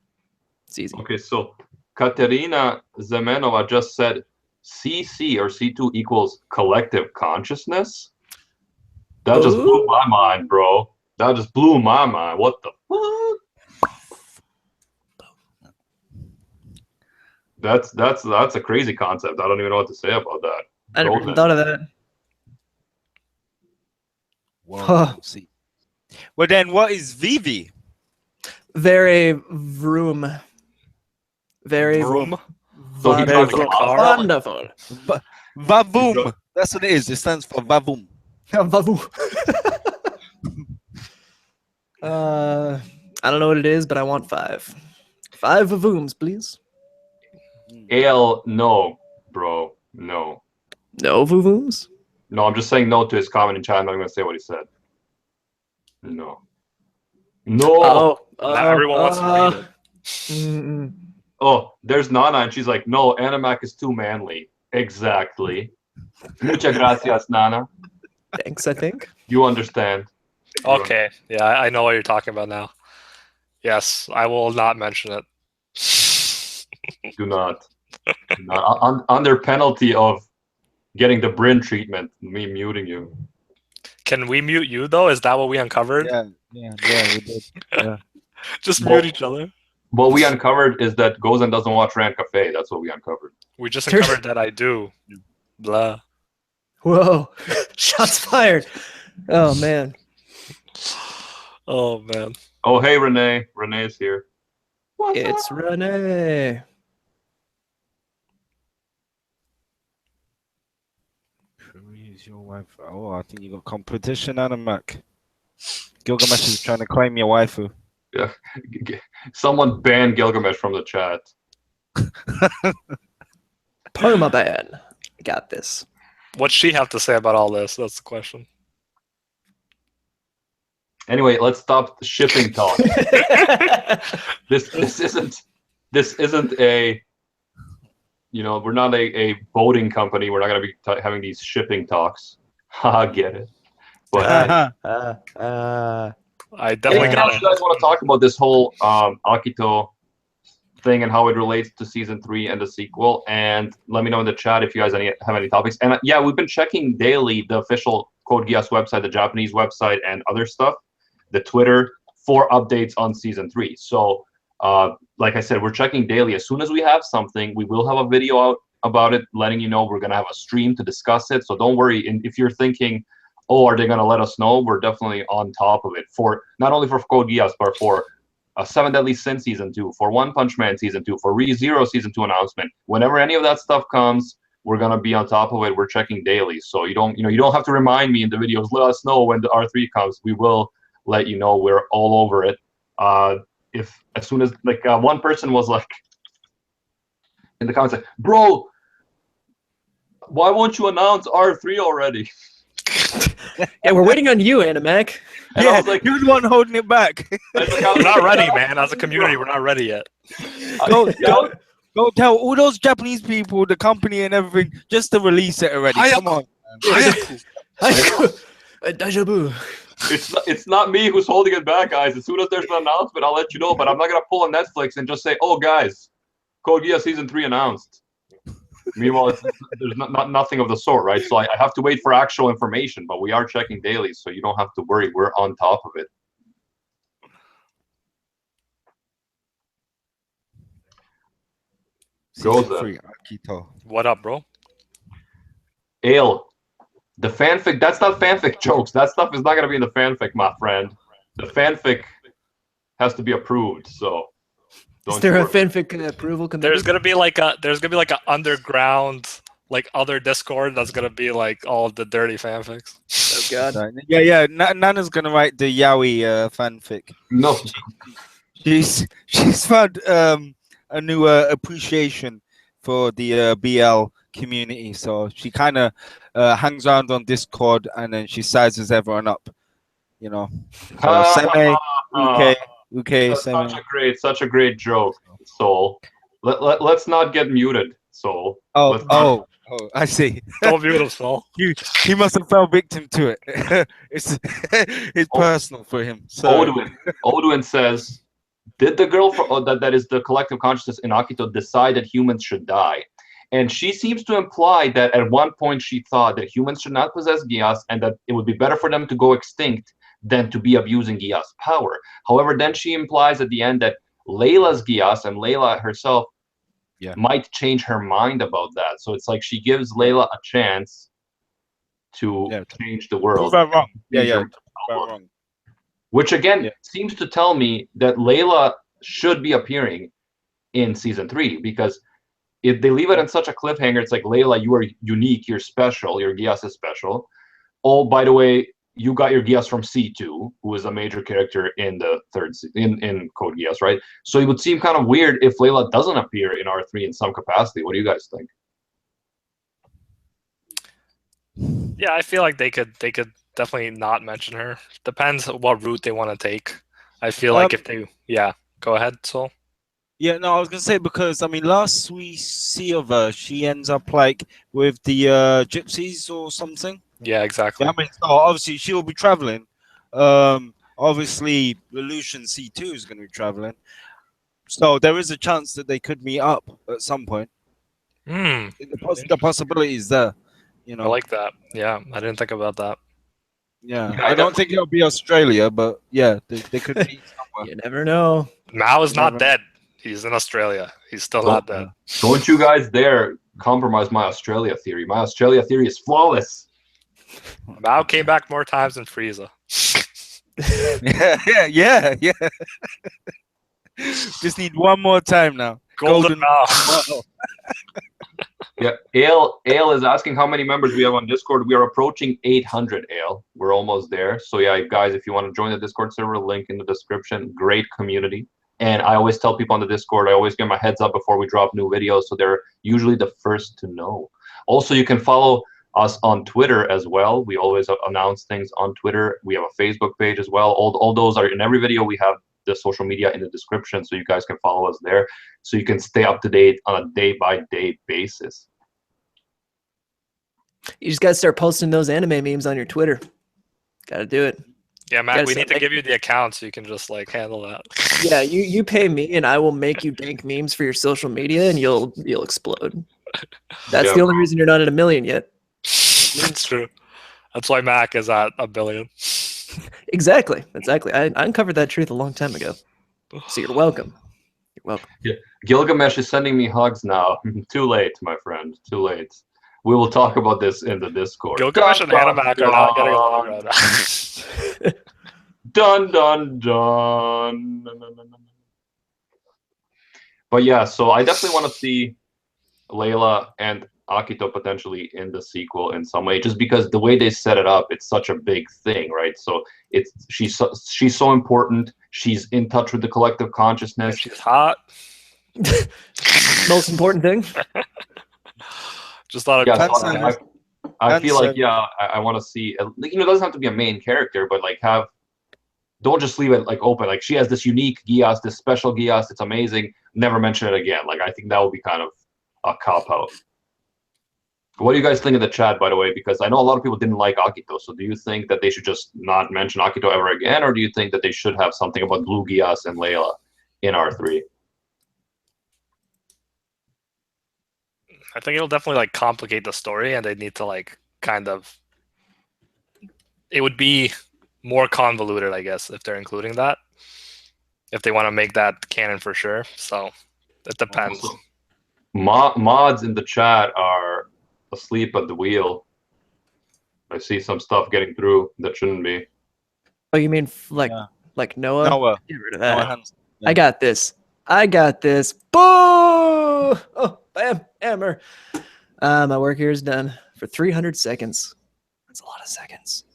It's easy. Okay, so Katerina Zemenova just said CC or C2 equals collective consciousness. That just blew my mind, bro. That just blew my mind. What the fuck? That's a crazy concept. I don't even know what to say about that. I never even thought of that. Well, see. Well, then what is Vivi? Very vroom. Very vroom. Wonderful. Vavoom. That's what it is. It stands for Vavoom. Vavoom. I don't know what it is, but I want 5. 5 vavooms, please. Ale, no, bro, no. No vavooms? No, I'm just saying no to his comment in chat. I'm not going to say what he said. No. No. Everyone wants to read it. Oh, there's Nana, and she's like, no, Animac is too manly. Exactly. Muchas gracias, Nana. Thanks, I think. You understand. Okay, yeah, I know what you're talking about now. Yes, I will not mention it. Do not. Under penalty of getting the Bryn treatment, me muting you. Can we mute you though? Is that what we uncovered? Yeah, we did. Yeah. Just Well- mute each other. What we uncovered is that Gozen doesn't watch Rand Cafe. That's what we uncovered. We just uncovered that I do. Blah. Whoa. Shots fired. Oh, man. Oh man. Oh, hey, Renee. Renee's here. What's It's up? Renee. Who's your wife? Oh, I think you got competition, Animac. Gilgamesh is trying to claim your waifu. Someone ban Gilgamesh from the chat. Permaban. Got this. What's she have to say about all this? That's the question. Anyway, let's stop the shipping talk. This isn't a, you know, we're not a boating company. We're not going to be having these shipping talks. Haha, get it. But I definitely anything got else you guys want to talk about this whole Akito thing and how it relates to season 3 and the sequel? And let me know in the chat if you guys have any topics. And yeah, we've been checking daily the official Code Geass website, the Japanese website, and other stuff, the Twitter, for updates on season 3. So like I said, we're checking daily. As soon as we have something, we will have a video out about it, letting you know. We're going to have a stream to discuss it. So don't worry. And if you're thinking, oh, are they going to let us know? We're definitely on top of it, for not only for Code Geass, but for 7 Deadly Sin Season 2, for One Punch Man Season 2, for ReZero Season 2 announcement. Whenever any of that stuff comes, we're going to be on top of it. We're checking daily. So you don't have to remind me in the videos. Let us know when the R3 comes. We will let you know. We're all over it. If as soon as one person was like in the comments like, bro, why won't you announce R3 already? Yeah, we're waiting on you, Animac. And yeah, I was like, you're the one holding it back. We're not ready, man. As a community, we're not ready yet. Go tell all those Japanese people, the company and everything, just to release it already. Come on. Deja vu. It's not me who's holding it back, guys. As soon as there's an announcement, I'll let you know. But I'm not gonna pull on Netflix and just say, "Oh, guys, Code Geass Season 3 announced." Meanwhile, there's nothing of the sort, right? So I have to wait for actual information. But we are checking daily, so you don't have to worry. We're on top of it. Season 3, Akito. What up, bro? Ale, the fanfic, that's not fanfic jokes. That stuff is not going to be in the fanfic, my friend. The fanfic has to be approved, so Is there a fanfic approval committee? There's gonna be like a underground other Discord that's gonna be like all the dirty fanfics. Oh god. Yeah. Nana's gonna write the yaoi fanfic. No. She's found a new appreciation for the BL community, so she kind of hangs around on Discord and then she sizes everyone up, you know. So Seme, okay, such a great joke, Soul. Let's not get muted, Soul. Oh, I see. Don't mute him, Soul. He must have fell victim to it. it's personal for him. So Odwin says, did the girl that is the collective consciousness in Akito decide that humans should die? And she seems to imply that at one point she thought that humans should not possess Geass and that it would be better for them to go extinct than to be abusing Geass power. However, then she implies at the end that Leila's Geass and Leila herself might change her mind about that. So it's like she gives Leila a chance to change the world. Prove her wrong. Prove her wrong. Which again seems to tell me that Leila should be appearing in season 3, because if they leave it in such a cliffhanger, it's like, Leila, you are unique, you're special, your Geass is special. Oh, by the way, you got your Geass from C2, who is a major character in the in Code Geass, right? So it would seem kind of weird if Leila doesn't appear in R3 in some capacity. What do you guys think? Yeah, I feel like they could definitely not mention her. Depends what route they want to take. I feel like if they go ahead, Soul. Yeah, no, I was gonna say, because I mean, last we see of her, she ends up like with the gypsies or something. Yeah, exactly. Yeah, I mean, so obviously she'll be traveling. Obviously Lelouch and C2 is gonna be traveling, so there is a chance that they could meet up at some point. The possibility is there. You know, I like that. Yeah, I didn't think about that. Yeah, I don't think it'll be Australia, but yeah, they could meet You never know. Mao is not dead. He's in Australia. He's still not dead. Don't you guys dare compromise my Australia theory. My Australia theory is flawless. Mao came back more times than Frieza. yeah. Just need one more time now. Golden Mao. Yeah, Ale is asking how many members we have on Discord. We are approaching 800, Ale. We're almost there. So yeah, guys, if you want to join the Discord server, link in the description. Great community. And I always tell people on the Discord, I always give my heads up before we drop new videos, so they're usually the first to know. Also, you can follow us on Twitter as well. We always announce things on Twitter. We have a Facebook page as well. All those are in every video. We have the social media in the description, so you guys can follow us there, so you can stay up to date on a day-by-day basis. You just gotta start posting those anime memes on your Twitter. Gotta do it. Yeah, Mac, we need to give you the account so you can just like handle that. Yeah, you pay me and I will make you dank memes for your social media and you'll explode. That's the only reason you're not at 1 million yet. That's true. That's why Mac is at 1 billion. Exactly. I uncovered that truth a long time ago. So you're welcome. You're welcome. Yeah. Gilgamesh is sending me hugs now. Too late, my friend. Too late. We will talk about this in the Discord. Gilgamesh and Animac are not getting along right now. Dun dun dun. But yeah, so I definitely want to see Leila and Akito potentially in the sequel in some way, just because the way they set it up, it's such a big thing, right? So she's so important. She's in touch with the collective consciousness. She's hot. Most important thing. Just thought I feel like I want to see, it doesn't have to be a main character, but like don't just leave it like open. Like she has this unique GEASS, this special GEASS. It's amazing. Never mention it again. Like I think that would be kind of a cop out. What do you guys think in the chat, by the way? Because I know a lot of people didn't like Akito. So do you think that they should just not mention Akito ever again, or do you think that they should have something about Blue GEASS and Leila in R3? I think it'll definitely like complicate the story, and they need to like kind of. It would be more convoluted, I guess, if they're including that. If they want to make that canon for sure, so it depends. Also, mods in the chat are asleep at the wheel. I see some stuff getting through that shouldn't be. Oh, you mean like Noah? Noah. Get rid of that. I got this. Boo! Oh, bam, hammer. My work here is done for 300 seconds. That's a lot of seconds.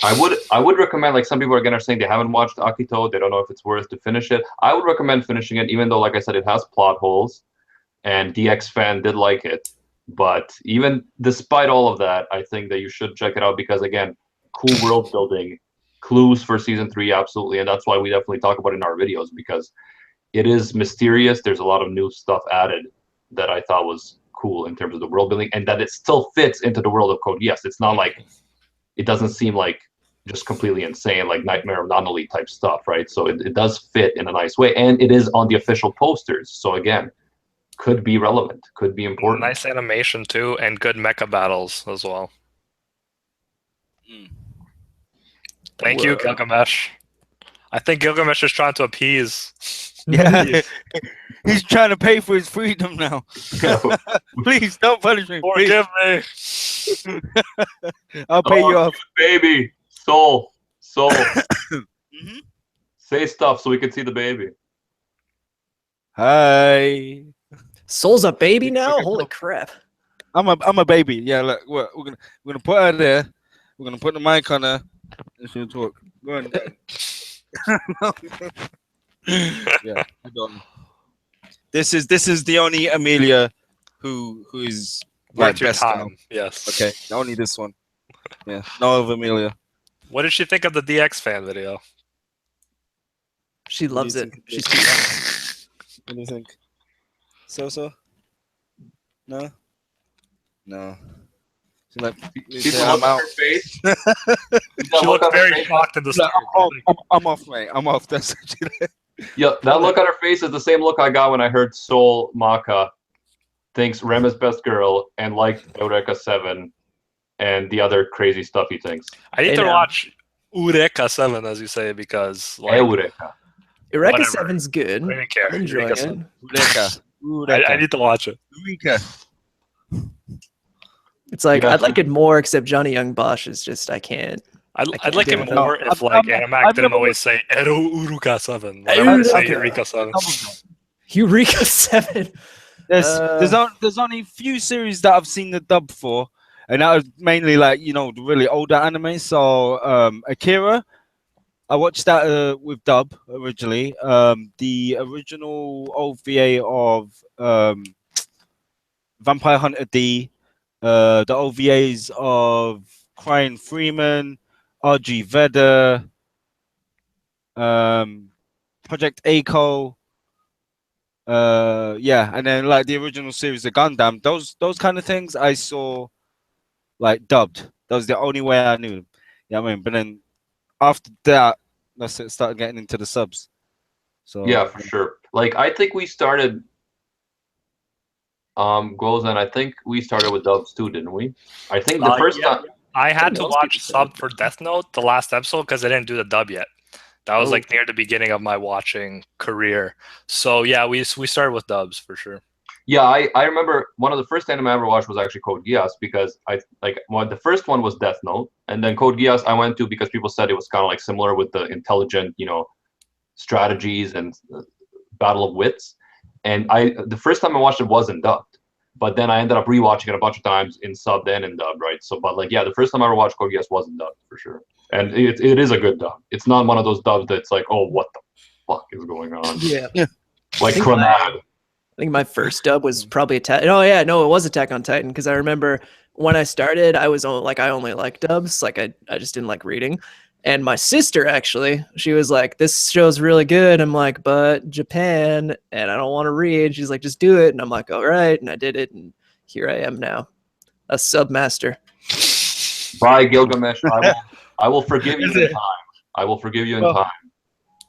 I would recommend, like some people again are saying they haven't watched Akito, they don't know if it's worth to finish it. I would recommend finishing it, even though, like I said, it has plot holes, and DX fan did like it. But even despite all of that, I think that you should check it out because, again, cool world building, clues for season 3, absolutely, and that's why we definitely talk about it in our videos, because it is mysterious. There's a lot of new stuff added that I thought was cool in terms of the world building, and that it still fits into the world of Code Geass. It's not like, it doesn't seem like just completely insane, like Nightmare of Nonoli type stuff, right? So it does fit in a nice way, and it is on the official posters. So again, could be relevant, could be important. Nice animation too, and good mecha battles as well. Thank you, Gilgamesh. I think Gilgamesh is trying to appease. Yeah, he's trying to pay for his freedom now. Please don't punish me. Forgive me. I'll pay you off, baby. Soul. Say stuff so we can see the baby. Hi. Soul's a baby now? Holy crap! I'm a baby. Yeah, look, we're gonna put her there. We're gonna put the mic on her, and she'll talk. Go on. Yeah, I don't. This is the only Amelia who is like best now. Yes. Okay, only this one. Yeah, no other Amelia. What did she think of the DX fan video? She loves it. She's too young. What do you think? So? No. She's like, I'm out. Her face. She looks very shocked in the story. I'm off, mate. I'm off. That's yeah, that look on her face is the same look I got when I heard Soul Maka thinks Rem is best girl and liked Eureka 7 and the other crazy stuff he thinks. I need to watch Eureka 7, as you say, because like, Eureka. Eureka Whatever. 7's good. I didn't care. I'm enjoying Eureka it. 7. Eureka. I need to watch it. Eureka. It's like Yeah. I'd like it more, except Johnny Young Bosch is just I can't. I'd can't like do it it. more No, if I've like never- Animac I've didn't never always say Ero Uruka 7. Whenever they say Okay. Eureka 7. Eureka 7. There's only a few series that I've seen the dub for, and that was mainly like the really older anime. So Akira, I watched that with dub originally. The original OVA of Vampire Hunter D, the OVAs of Crying Freeman, RG Veda, Project Echo. And then like the original series of Gundam, those kind of things I saw like dubbed. That was the only way I knew them. You know what I mean? But then after that, that's it, started getting into the subs. So Yeah, for sure. Like I think we started goals, and I think we started with dubs too, didn't we? I think the first yeah. time. I had to most watch people said sub for Death Note the last episode because I didn't do the dub yet. That was Oh. like near the beginning of my watching career. So yeah, we started with dubs for sure. Yeah, I remember one of the first anime I ever watched was actually Code Geass, because the first one was Death Note, and then Code Geass I went to because people said it was kind of like similar with the intelligent, strategies and battle of wits. And the first time I watched it wasn't dubbed, but then I ended up rewatching it a bunch of times in subbed and in dubbed, right? So, but like, yeah, the first time I ever watched Code Geass wasn't dubbed for sure, and it is a good dub. It's not one of those dubs that's like, oh, what the fuck is going on? Yeah. Like I think Chronad. I think my first dub was probably Attack. Oh yeah, no, it was Attack on Titan, because I remember when I started, I only liked dubs. Like I just didn't like reading. And my sister actually, she was like, "This show's really good." I'm like, "But Japan, and I don't want to read." She's like, "Just do it," and I'm like, "All right," and I did it, and here I am now, a submaster. Bye, Gilgamesh. I will forgive you in time. I will forgive you in time.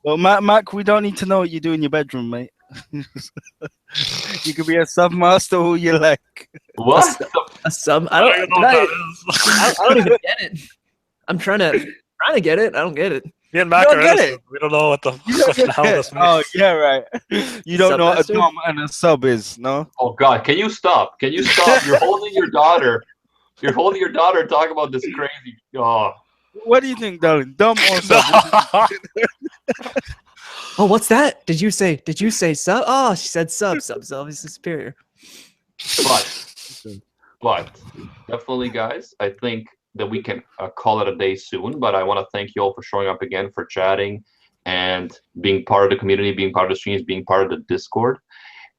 Well, Mac, we don't need to know what you do in your bedroom, mate. You could be a submaster who you like. What? A sub? I don't even know what that is. I don't even get it. I'm trying to get it. I don't get it. Me and Mac don't are get innocent. We don't know what the hell this means. Oh yeah, right. You don't know what a Submaster? dom and a sub is, no? Oh God! Can you stop? Can you stop? You're holding your daughter. You're holding your daughter and talking about this crazy. Oh. What do you think, darling? Dom or sub? Oh, what's that? Did you say sub? Oh, she said sub. Sub's obviously superior. But definitely, guys, I think that we can call it a day soon. But I want to thank you all for showing up again, for chatting and being part of the community, being part of the streams, being part of the Discord.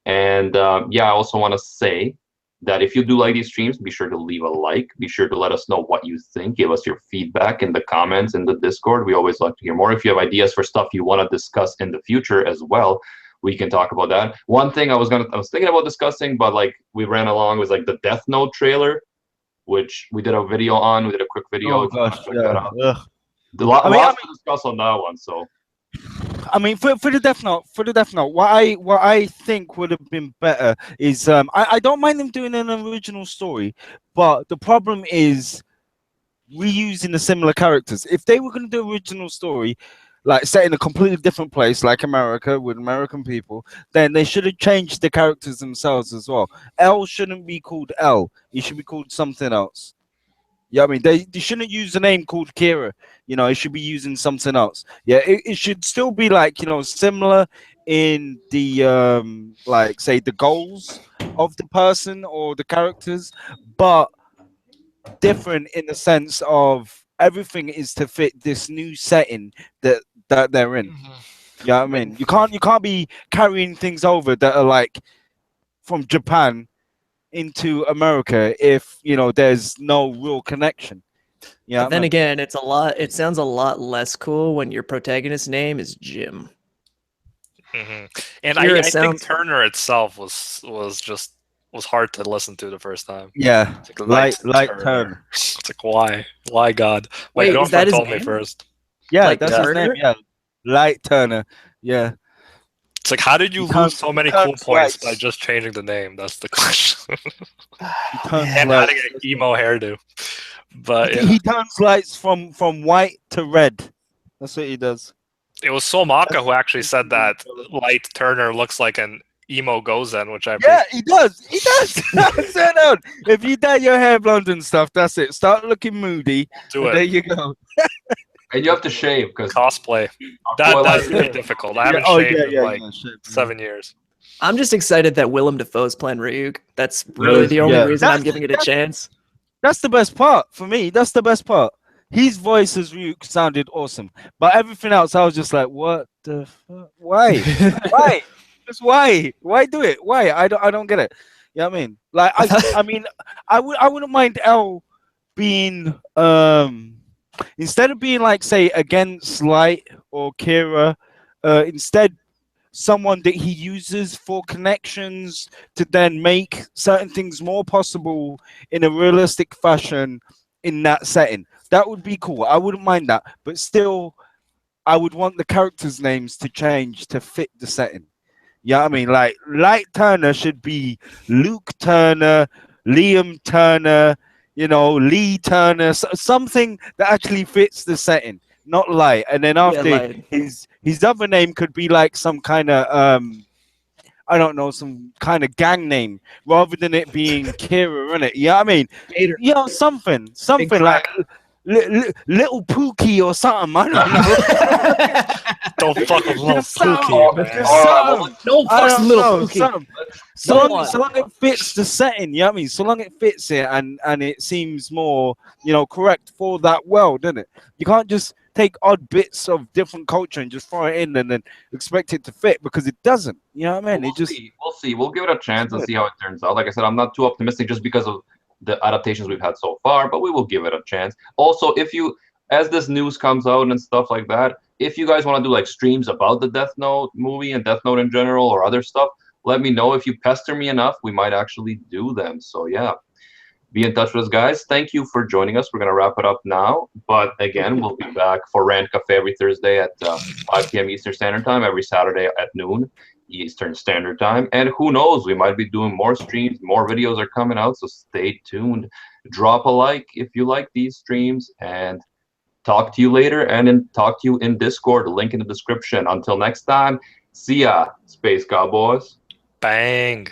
And I also want to say that if you do like these streams, be sure to leave a like. Be sure to let us know what you think. Give us your feedback in the comments in the Discord. We always like to hear more. If you have ideas for stuff you want to discuss in the future as well, we can talk about that. One thing I was thinking about discussing, but like we ran along, was like the Death Note trailer, which we did a video on. We did a quick video. Oh gosh, Check that out. yeah. Lots to discuss on that one. So. I mean, for the Death Note, what I think would have been better is I don't mind them doing an original story, but the problem is reusing the similar characters. If they were going to do original story, like set in a completely different place, like America with American people, then they should have changed the characters themselves as well. L shouldn't be called L. He should be called something else. Yeah, I mean, they shouldn't use a name called Kira. It should be using something else. Yeah, it should still be like, similar in the, like, say, the goals of the person or the characters, but different in the sense of everything is to fit this new setting that they're in. Yeah, I mean, you can't be carrying things over that are like from Japan into America if there's no real connection. Yeah. But then again, it sounds a lot less cool when your protagonist's name is Jim. And I think Turner itself was hard to listen to the first time. Yeah, like Turner. It's like why God? Wait, My is that girlfriend his told me name? first. Yeah, Like that's Turner? his name. Yeah, Light Turner. Yeah. It's like, how did you lose so many cool points lights. by just changing the name? That's the question. turns And lights. adding an emo hairdo. But yeah. He turns lights from white to red. That's what he does. It was Solmaka who actually said that Light Turner looks like an emo Gozen, which I Yeah, he does. He does. Sit down. If you dye your hair blonde and stuff, that's it. Start looking moody. do and it. There you go. And you have to shave because Cosplay. That's really difficult. I haven't shaved in like 7 years. I'm just excited that Willem Dafoe's playing Ryuk. That's really the only reason I'm giving it a chance. That's the best part for me. That's the best part. His voice as Ryuk sounded awesome, but everything else, I was just like, "What the fuck? Why? Why? Just why? Why do it? Why? I don't get it." You know what I mean? Like, I wouldn't mind L being instead of being like, say, against Light or Kira, instead someone that he uses for connections to then make certain things more possible in a realistic fashion in that setting. That would be cool. I wouldn't mind that, but still, I would want the characters' names to change to fit the setting. Yeah, I mean, like Light Turner should be Luke Turner, Liam Turner, Lee Turner, something that actually fits the setting, not Light. And then after his other name could be like some kind of I don't know, some kind of gang name rather than it being Kira, innit? Yeah, I mean, something like Little Pookie or something. I don't know. Don't fuck with Little Pookie, man. Don't fuck with Little Pookie. So long it fits the setting, you know what I mean? So long it fits it and it seems more, correct for that world, doesn't it? You can't just take odd bits of different culture and just throw it in and then expect it to fit because it doesn't. You know what I mean? We'll see. We'll give it a chance and see how it turns out. Like I said, I'm not too optimistic just because of the adaptations we've had so far, but we will give it a chance. Also, as this news comes out and stuff like that, if you guys want to do like streams about the Death Note movie and Death Note in general or other stuff, let me know. If you pester me enough, we might actually do them. So yeah, be in touch with us, guys. Thank you for joining us. We're going to wrap it up now. But again, we'll be back for Rant Cafe every Thursday at 5 p.m. Eastern Standard Time, every Saturday at noon Eastern Standard Time. And who knows, we might be doing more streams. More videos are coming out, so stay tuned. Drop a like if you like these streams. And talk to you later. And talk to you in Discord. Link in the description. Until next time, see ya, Space Cowboys. Bang.